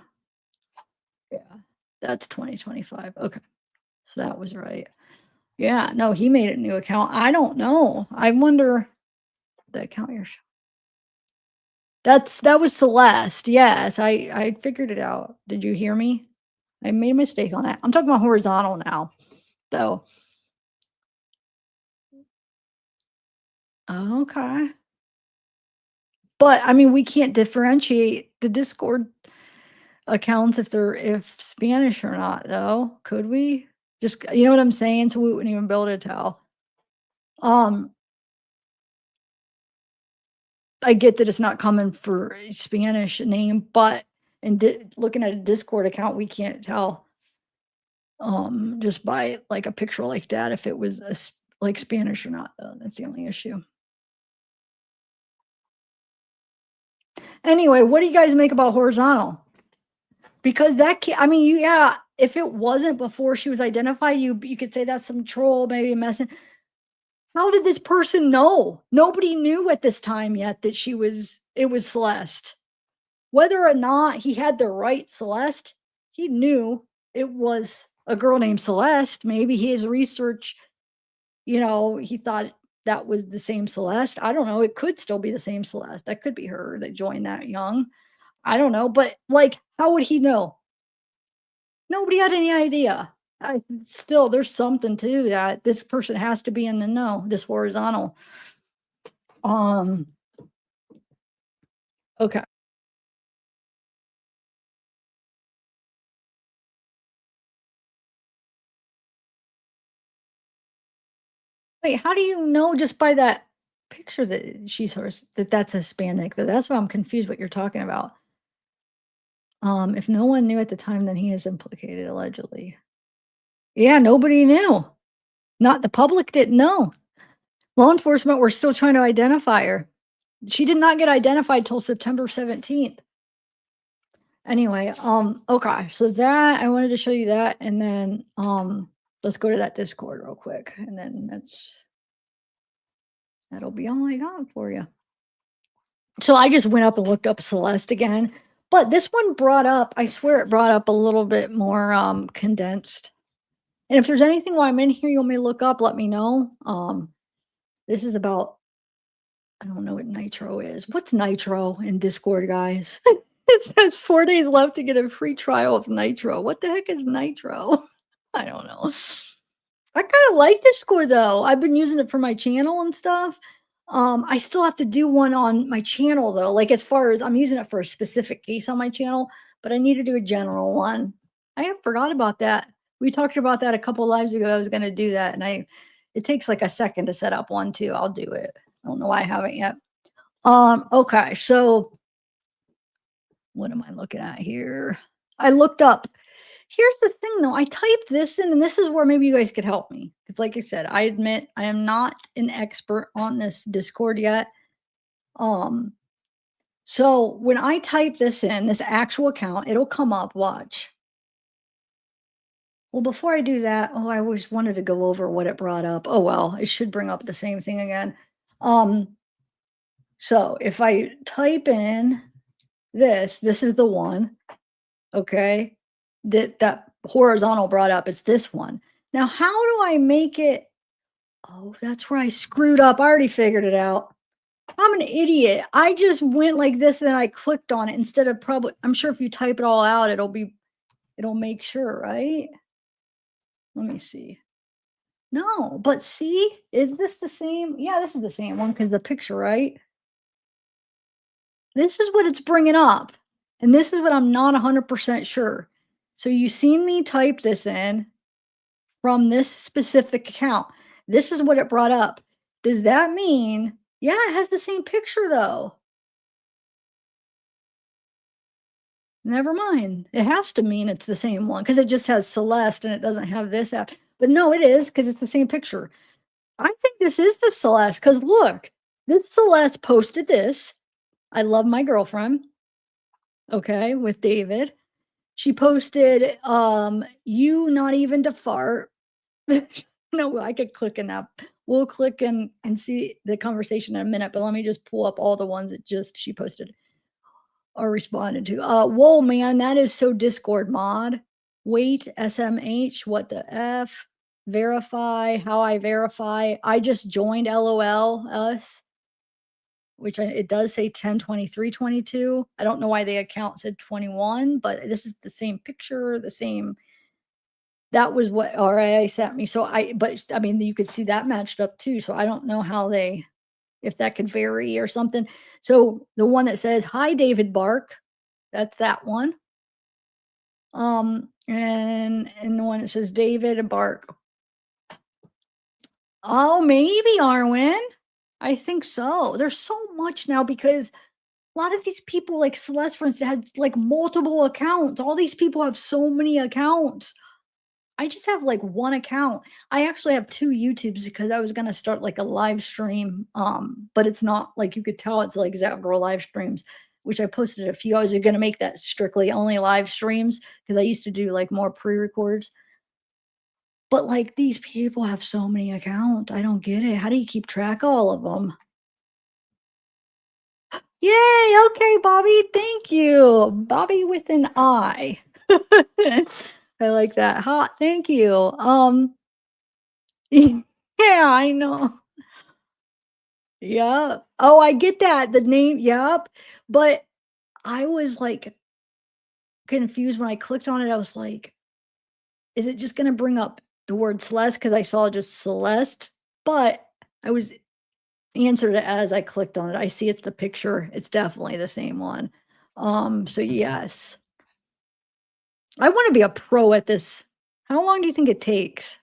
Yeah, that's 2025. Okay. So that was right. Yeah, no, he made a new account. I don't know. I wonder the account you're that was Celeste. Yes, I figured it out. Did you hear me? I made a mistake on that. I'm talking about horizontal now, though. Okay. But I mean, we can't differentiate the Discord accounts if Spanish or not, though. Could we? Just you know what I'm saying? So we wouldn't even be able to tell. Um, I get that it's not common for a Spanish name, but looking at a Discord account, we can't tell just by like a picture like that if it was like Spanish or not. Though. That's the only issue. Anyway, what do you guys make about horizontal? Because I mean, yeah, if it wasn't before she was identified, you could say that's some troll, maybe messing. How did this person know? Nobody knew at this time yet that it was Celeste. Whether or not he had the right Celeste, he knew it was a girl named Celeste. Maybe his research, he thought that was the same Celeste. I don't know. It could still be the same Celeste. That could be her that joined that young. I don't know. But like, how would he know? Nobody had any idea. Still, there's something to that. This person has to be in the know, this horizontal. Um, okay. Wait, how do you know just by that picture that she's hers that that's Hispanic? So that's why I'm confused what you're talking about. If no one knew at the time, then he is implicated allegedly. Yeah, nobody knew. Not the public didn't know. Law enforcement were still trying to identify her. She did not get identified till September 17th. Anyway, okay, so that I wanted to show you that, and then let's go to that Discord real quick, and then that'll be all I got for you. So I just went up and looked up Celeste again, but this one brought up, I swear it brought up a little bit more condensed. And if there's anything while I'm in here you want me to look up, let me know. This is about I don't know what nitro is. What's nitro in Discord, guys? It says 4 days left to get a free trial of nitro. What the heck is nitro? I don't know. I kind of like Discord though. I've been using it for my channel and stuff. I still have to do one on my channel though. Like as far as I'm using it for a specific case on my channel, but I need to do a general one. I forgot about that. We talked about that a couple lives ago. I was gonna do that, and it takes like a second to set up one too. I'll do it. I don't know why I haven't yet. Okay, so what am I looking at here? I looked up. Here's the thing though, I typed this in, and this is where maybe you guys could help me. Because like I said, I admit I am not an expert on this Discord yet. Um, so when I type this in, this actual account, it'll come up, watch. Well, before I do that, oh, I always wanted to go over what it brought up. Oh well, it should bring up the same thing again. So if I type in this is the one, okay, that horizontal brought up. It's this one. Now, how do I make it? Oh, that's where I screwed up. I already figured it out. I'm an idiot. I just went like this, and then I clicked on it instead of probably. I'm sure if you type it all out, it'll make sure, right? Let me see. No, but see, is this the same? Yeah, this is the same one because the picture, right? This is what it's bringing up. And this is what I'm not 100% sure. So you seen me type this in from this specific account. This is what it brought up. Does that mean, yeah, it has the same picture though. Never mind. It has to mean it's the same one because it just has Celeste and it doesn't have this app. But no, it is because it's the same picture. I think this is the Celeste because look, this Celeste posted this. I love my girlfriend. Okay, with David. She posted, you not even to fart. No, I could click in that. We'll click and see the conversation in a minute, but let me just pull up all the ones that just she posted or responded to. Whoa, man, that is so Discord mod. Wait, SMH, what the F? Verify, how I verify. I just joined LOL us, which it does say 10/23/22. I don't know why the account said 21, but this is the same picture, the same. That was what RIA sent me. So but I mean, you could see that matched up too. So I don't know how if that could vary or something. So the one that says, "Hi, David Bark," that's that one. And the one that says David Bark. Oh, maybe Arwen. I think so. There's so much now because a lot of these people, like Celeste, for instance, had like multiple accounts. All these people have so many accounts. I just have like one account. I actually have two YouTubes because I was gonna start like a live stream. But it's not like you could tell it's like Zavgirl live streams, which I posted a few. I was gonna make that strictly only live streams because I used to do like more pre-records. But like these people have so many accounts. I don't get it. How do you keep track of all of them? Yay! Okay, Bobby. Thank you. Bobby with an I. I like that. Hot. Thank you. Yeah, I know. Yep. Oh, I get that. The name, yep. But I was like confused when I clicked on it. I was like, is it just gonna bring up the word Celeste? Because I saw just Celeste, but I was answered it as I clicked on it. I see it's the picture. It's definitely the same one. So yes. I want to be a pro at this. How long do you think it takes?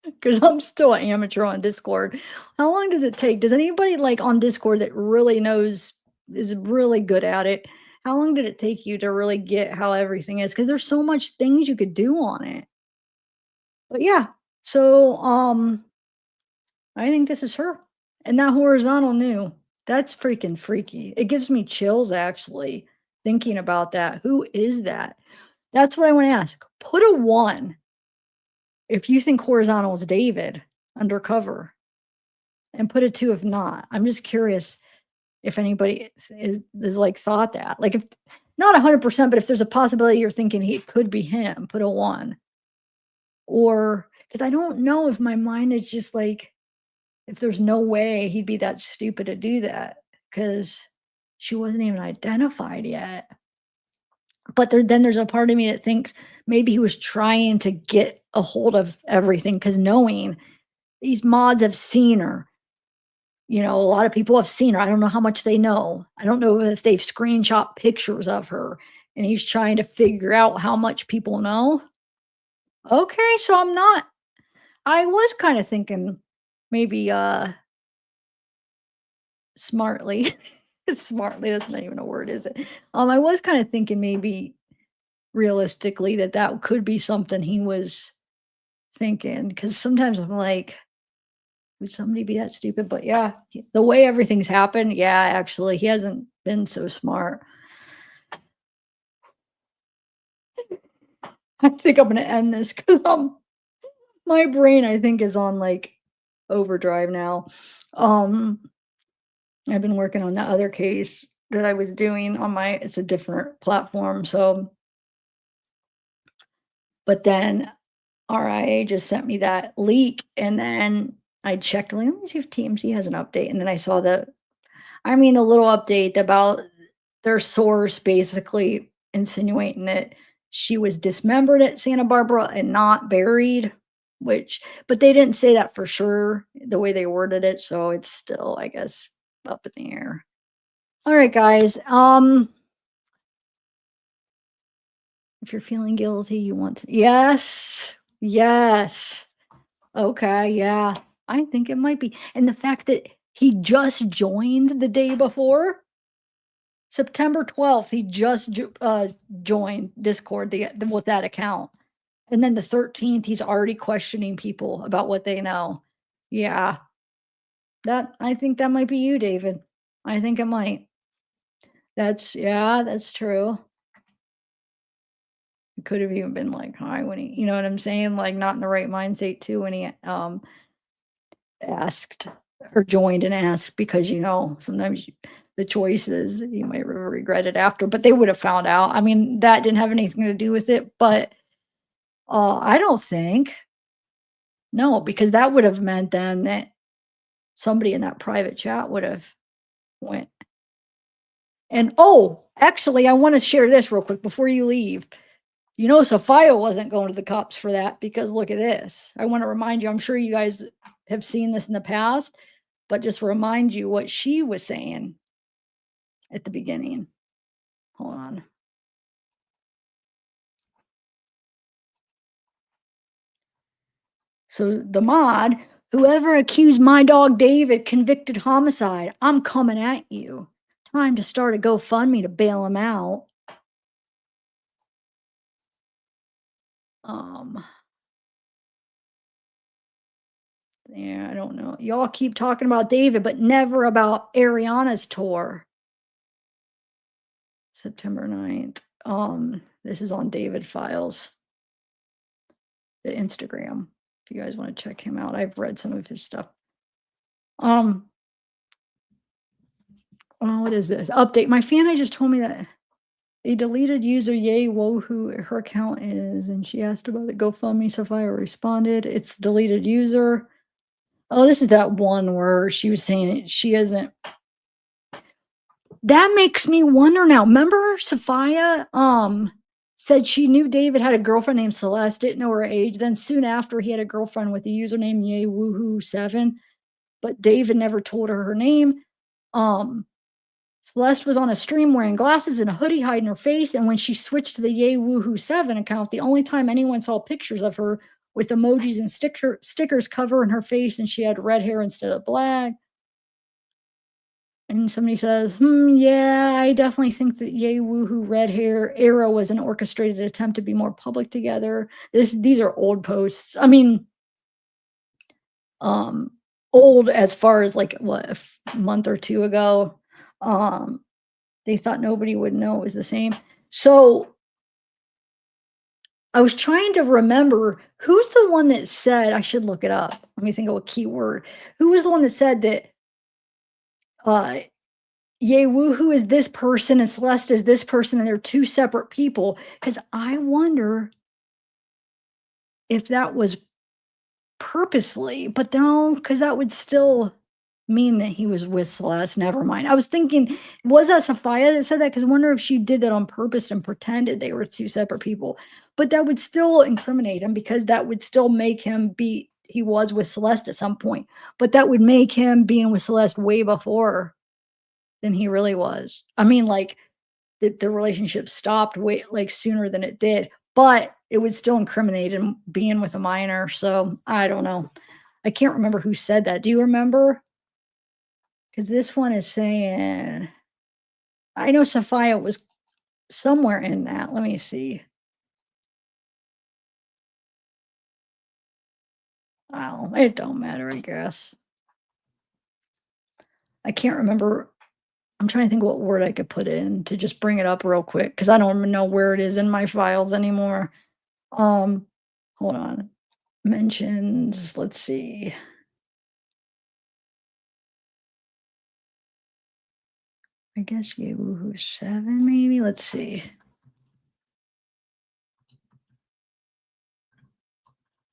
Because I'm still an amateur on Discord. How long does it take? Does anybody like on Discord that really knows is really good at it? How long did it take you to really get how everything is? Because there's so much things you could do on it. But yeah, so I think this is her. And that horizontal new. That's freaking freaky. It gives me chills actually thinking about that. Who is that? That's what I want to ask. Put a 1 if you think horizontal is David undercover and put a 2 if not. I'm just curious if anybody is like thought that. Like if not 100%, but if there's a possibility you're thinking he could be him, put a 1. Or because I don't know if my mind is just like if there's no way he'd be that stupid to do that because she wasn't even identified yet. But then there's a part of me that thinks maybe he was trying to get a hold of everything because knowing these mods have seen her. You know, a lot of people have seen her. I don't know how much they know. I don't know if they've screenshot pictures of her. and he's trying to figure out how much people know. Okay, so I was kind of thinking maybe smartly. Smartly, that's not even a word, is it? I was kind of thinking maybe realistically that that could be something he was thinking, because sometimes I'm like, would somebody be that stupid? But yeah, the way everything's happened, yeah, actually, he hasn't been so smart. I think I'm gonna end this because my brain, I think, is on like overdrive now. Um, I've been working on that other case that I was doing on it's a different platform. So, but then RIA just sent me that leak, and then I checked, like, let me see if TMZ has an update. And then I saw a little update about their source basically insinuating that she was dismembered at Santa Barbara and not buried, but they didn't say that for sure the way they worded it. So it's still, I guess, up in the air. All right, guys. If you're feeling guilty, you want to, yes, yes. Okay, yeah. I think it might be. And the fact that he just joined the day before, September 12th, he just joined Discord with that account. And then the 13th, he's already questioning people about what they know. Yeah. I think that might be you, David. I think it might. Yeah, that's true. It could have even been like hi when you know what I'm saying? Like not in the right mindset too when he asked or joined and asked, because sometimes the choices you might regret it after, but they would have found out. I mean, that didn't have anything to do with it, but I don't think, no, because that would have meant then that somebody in that private chat would have went. And oh, actually, I want to share this real quick before you leave. Sophia wasn't going to the cops for that, because look at this. I want to remind you, I'm sure you guys have seen this in the past, but just remind you what she was saying at the beginning. Hold on. So the mod, whoever accused my dog David convicted homicide, I'm coming at you. Time to start a GoFundMe to bail him out. Yeah, I don't know. Y'all keep talking about David, but never about Ariana's tour. September 9th. This is on David Files, the Instagram. If you guys want to check him out, I've read some of his stuff. What is this? Update. My fan just told me that a deleted user, yay, whoa, who her account is, and she asked about it. GoFundMe. Sophia responded, it's deleted user. Oh, this is that one where she was saying she isn't. That makes me wonder now. Remember Sophia said she knew David had a girlfriend named Celeste, didn't know her age. Then soon after, he had a girlfriend with a username yay woohoo7, but David never told her name. Celeste was on a stream wearing glasses and a hoodie hiding her face, and when she switched to the yay woohoo7 account, the only time anyone saw pictures of her with emojis and stickers covering her face, and she had red hair instead of black. And somebody says, yeah, I definitely think that yay woohoo red hair era was an orchestrated attempt to be more public together. These are old posts. I mean, old as far as like what, a month or two ago. They thought nobody would know it was the same. So I was trying to remember who's the one that said, I should look it up. Let me think of a keyword. Who was the one that said that yay woohoo is this person and Celeste is this person, and they're two separate people? Because I wonder if that was purposely, but no, because that would still mean that he was with Celeste. Never mind. I was thinking, was that Sophia that said that? Because I wonder if she did that on purpose and pretended they were two separate people. But that would still incriminate him, because that would still make him he was with Celeste at some point. But that would make him being with Celeste way before than he really was. I mean, like, that the relationship stopped way like sooner than it did, but it would still incriminate him being with a minor. So I don't know. I can't remember who said that. Do you remember? Because this one is saying, I know Sophia was somewhere in that. Let me see. Oh, it don't matter, I guess. I can't remember. I'm trying to think what word I could put in to just bring it up real quick because I don't even know where it is in my files anymore. Um, hold on. Mentions, let's see. I guess yeah, woohoo 7 maybe. Let's see.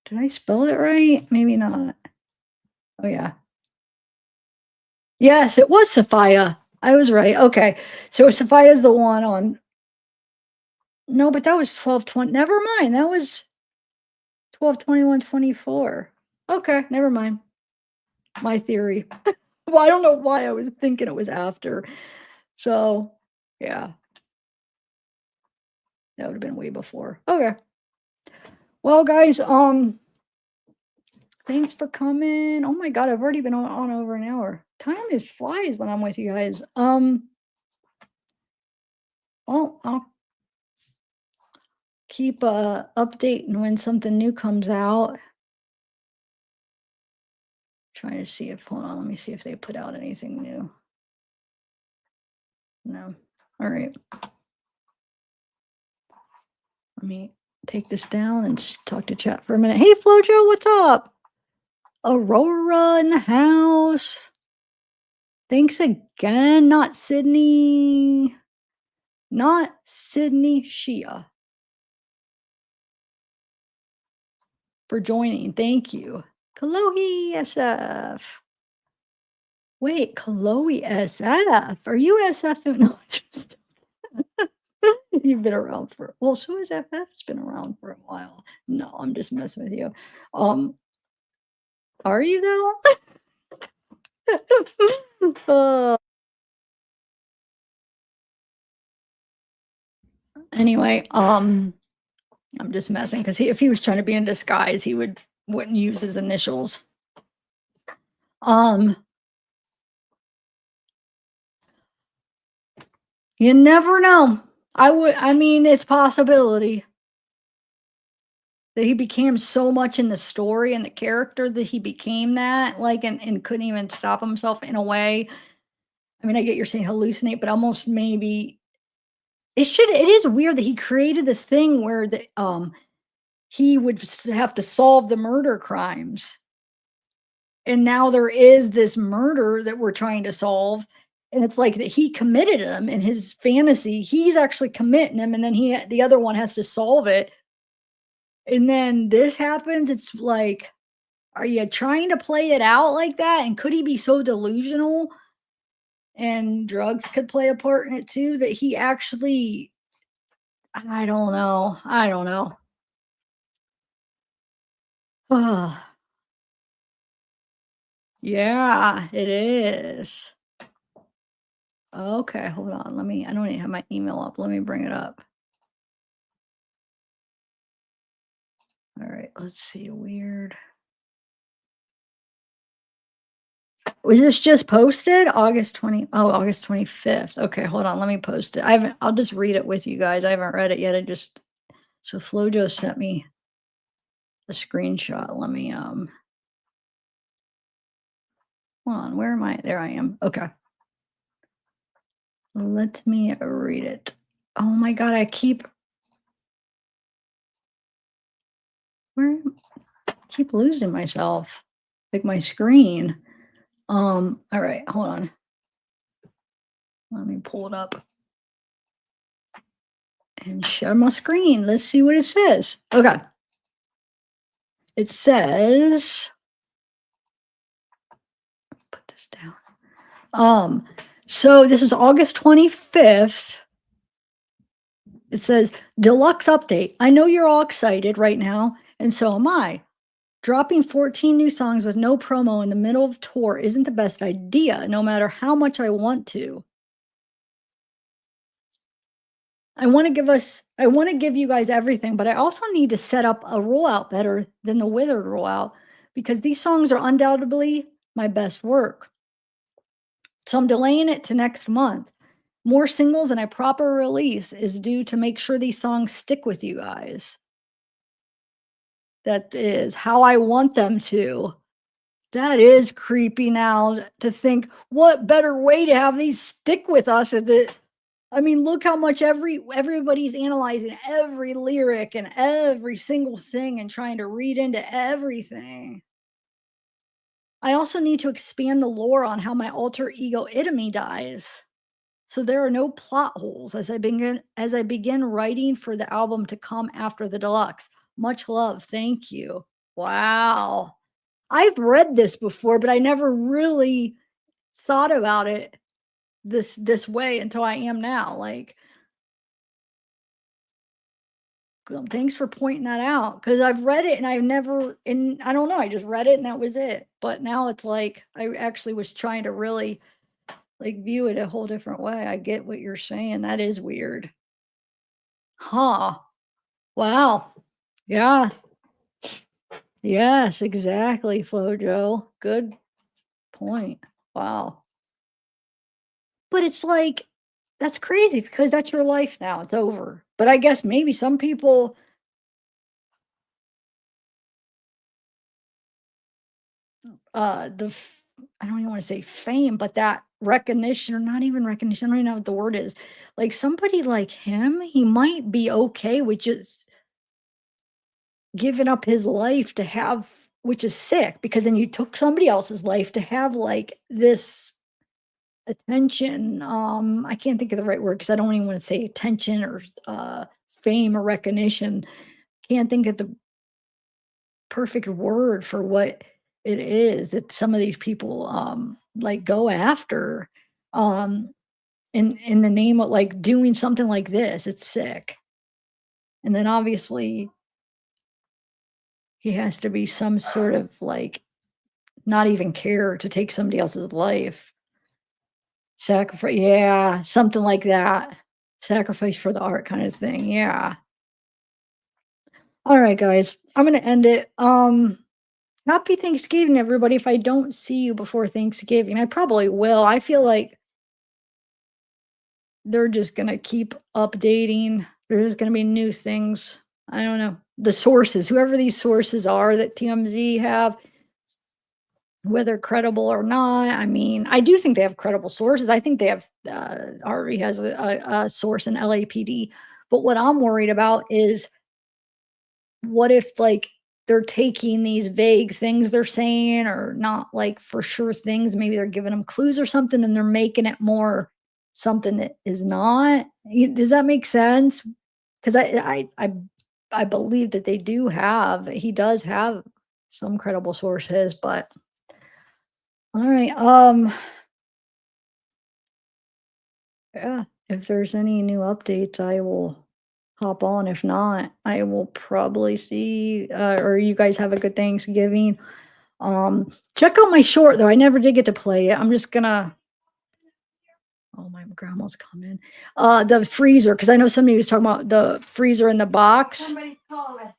Did I spell it right? Maybe not. Oh yeah. Yes, it was Sophia. I was right. Okay. So Sophia's the one on. No, but that was 12/20. Never mind. That was 12/21/24. Okay, never mind. My theory. Well, I don't know why I was thinking it was after. So, yeah, that would have been way before. Okay. Well, guys, thanks for coming. Oh my god, I've already been on over an hour. Time is flies when I'm with you guys. Well, I'll keep updating when something new comes out. Trying to see if hold on, let me see if they put out anything new. No. All right. Let me take this down and talk to chat for a minute. Hey, Flojo, what's up? Aurora in the house. Thanks again. Not Sydney. Not Sydney Shia for joining. Thank you. Kalohi SF. Wait, Kalohi SF. Are you SF? No, just you've been around for well, so has FF's been around for a while. No, I'm just messing with you. Are you though? Anyway, I'm just messing because if he was trying to be in disguise, he wouldn't use his initials. You never know. I mean, it's possibility that he became so much in the story and the character that he became that, like, and couldn't even stop himself in a way. I mean, I get you're saying hallucinate, but almost maybe it is weird that he created this thing where he would have to solve the murder crimes. And now there is this murder that we're trying to solve, and it's like that he committed them in his fantasy. He's actually committing them, and then the other one has to solve it. And then this happens. It's like, are you trying to play it out like that? And could he be so delusional? And drugs could play a part in it too, that he actually, I don't know. I don't know. Yeah, it is. Okay, hold on. I don't even have my email up. Let me bring it up. All right, let's see. Weird. Was this just posted? August 25th. Okay, hold on. Let me post it. I'll just read it with you guys. I haven't read it yet. So Flojo sent me a screenshot. Let me hold on. Where am I? There I am. Okay. Let me read it. Oh my god, where I keep losing myself. Like my screen. All right, hold on. Let me pull it up and share my screen. Let's see what it says. Okay. It says, put this down. So this is August 25th. It says, deluxe update. I know you're all excited right now, and so am I. Dropping 14 new songs with no promo in the middle of tour isn't the best idea, no matter how much I want to. I want to give you guys everything, but I also need to set up a rollout better than the Withered rollout because these songs are undoubtedly my best work. So I'm delaying it to next month. More singles and a proper release is due to make sure these songs stick with you guys. That is how I want them to. That is creepy now to think what better way to have these stick with us is that I mean, look how much everybody's analyzing every lyric and every single thing and trying to read into everything. I also need to expand the lore on how my alter ego Itami dies. So there are no plot holes as I begin writing for the album to come after the deluxe. Much love. Thank you. Wow. I've read this before, but I never really thought about it this way until I am now. Like, thanks for pointing that out because I've read it and I've never, and I don't know, I just read it and that was it. But now it's like I actually was trying to really like view it a whole different way. I get what you're saying. That is weird. Huh. Wow. Yeah. Yes, exactly, Flojo. Good point. Wow. But it's like, that's crazy because that's your life now. It's over. But I guess maybe some people, the I don't even want to say fame, but that recognition, or not even recognition, I don't even know what the word is. Like somebody like him, he might be okay with just giving up his life to have, which is sick because then you took somebody else's life to have like this attention. I can't think of the right word because I don't even want to say attention or fame or recognition. Can't think of the perfect word for what it is that some of these people like go after um in the name of like doing something like this. It's sick. And then obviously he has to be some sort of like not even care to take somebody else's life. Sacrifice, yeah, something like that. Sacrifice for the art kind of thing. Yeah. All right, guys. I'm gonna end it. Happy Thanksgiving, everybody. If I don't see you before Thanksgiving, I probably will. I feel like they're just gonna keep updating. There's gonna be new things. I don't know. The sources, whoever these sources are that TMZ have, whether credible or not. I mean, I do think they have credible sources. I think they have Harvey has a source in LAPD. But what I'm worried about is what if like they're taking these vague things they're saying or not like for sure things, maybe they're giving them clues or something and they're making it more something that is not. Does that make sense? Because I believe that he does have some credible sources, but all right. Yeah, if there's any new updates, I will hop on. If not, I will probably see or you guys have a good Thanksgiving. Check out my short though. I never did get to play it. I'm just gonna oh my grandma's coming. The freezer, because I know somebody was talking about the freezer in the box. Somebody call it.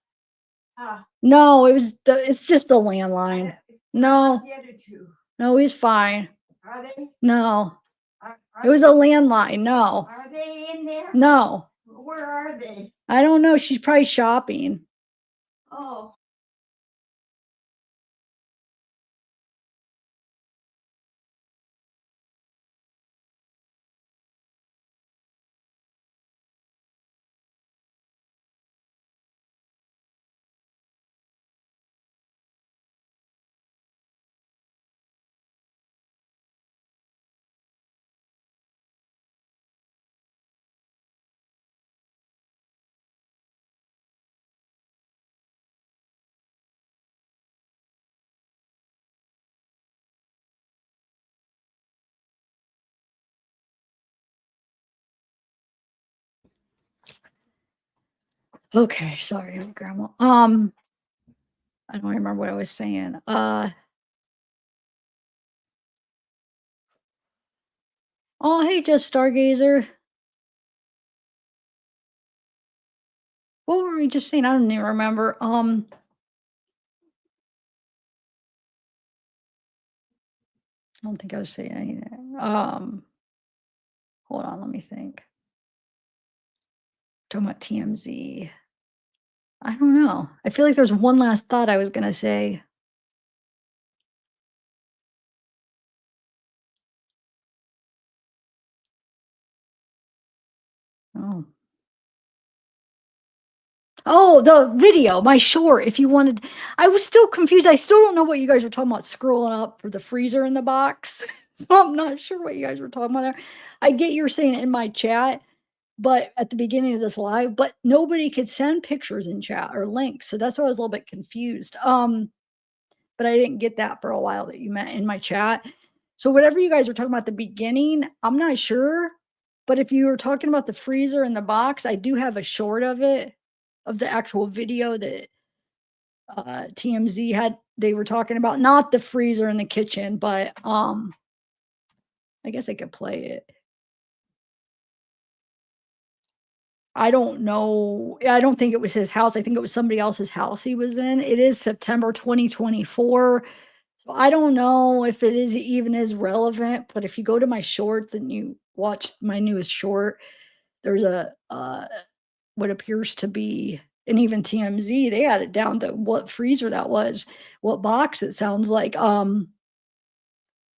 No, it's just the landline. No, The other two. no, he's fine. Are they? No. Are It was a landline. No. Are they in there? No. Where are they? I don't know. She's probably shopping. Oh. Okay, sorry, grandma. I don't remember what I was saying. Oh, hey, just Stargazer. What were we just saying? I don't even remember. I don't think I was saying anything. Hold on, let me think. Talking about TMZ. I don't know. I feel like there's one last thought I was gonna say. Oh. Oh, the video, my short, if you wanted. I was still confused. I still don't know what you guys were talking about scrolling up for the freezer in the box. So I'm not sure what you guys were talking about there. I get you're saying it in my chat, but at the beginning of this live, but nobody could send pictures in chat or links. So that's why I was a little bit confused. But I didn't get that for a while that you meant in my chat. So whatever you guys were talking about at the beginning, I'm not sure. But if you were talking about the freezer in the box, I do have a short of it, of the actual video that TMZ had. They were talking about not the freezer in the kitchen, but I guess I could play it. I don't know. I don't think it was his house. I think it was somebody else's house he was in. It is September 2024. So I don't know if it is even as relevant, but if you go to my shorts and you watch my newest short, there's a what appears to be, and even TMZ, they had it down to what freezer that was, what box it sounds like,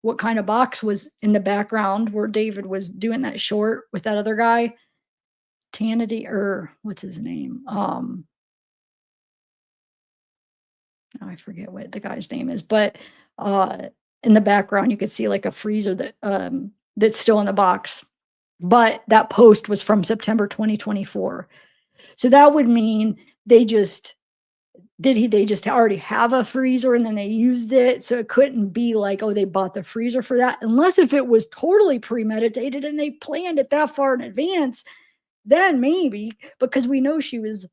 what kind of box was in the background where David was doing that short with that other guy, Tanity, or what's his name? Now I forget what the guy's name is, but in the background you could see like a freezer that that's still in the box. But that post was from September 2024. So that would mean they just they just already have a freezer and then they used it. So it couldn't be like, oh, they bought the freezer for that. Unless if it was totally premeditated and they planned it that far in advance, then maybe, because we know she was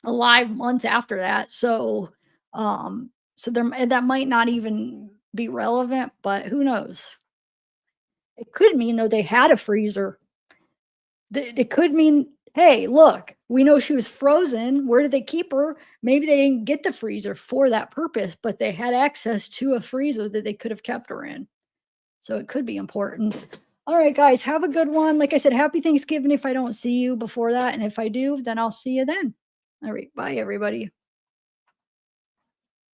alive months after that. So so there that might not even be relevant, but who knows? It could mean though they had a freezer. It could mean, hey, look, we know she was frozen. Where did they keep her? Maybe they didn't get the freezer for that purpose, but they had access to a freezer that they could have kept her in. So it could be important. All right, guys, have a good one. Like I said, happy Thanksgiving if I don't see you before that. And if I do, then I'll see you then. All right, bye, everybody.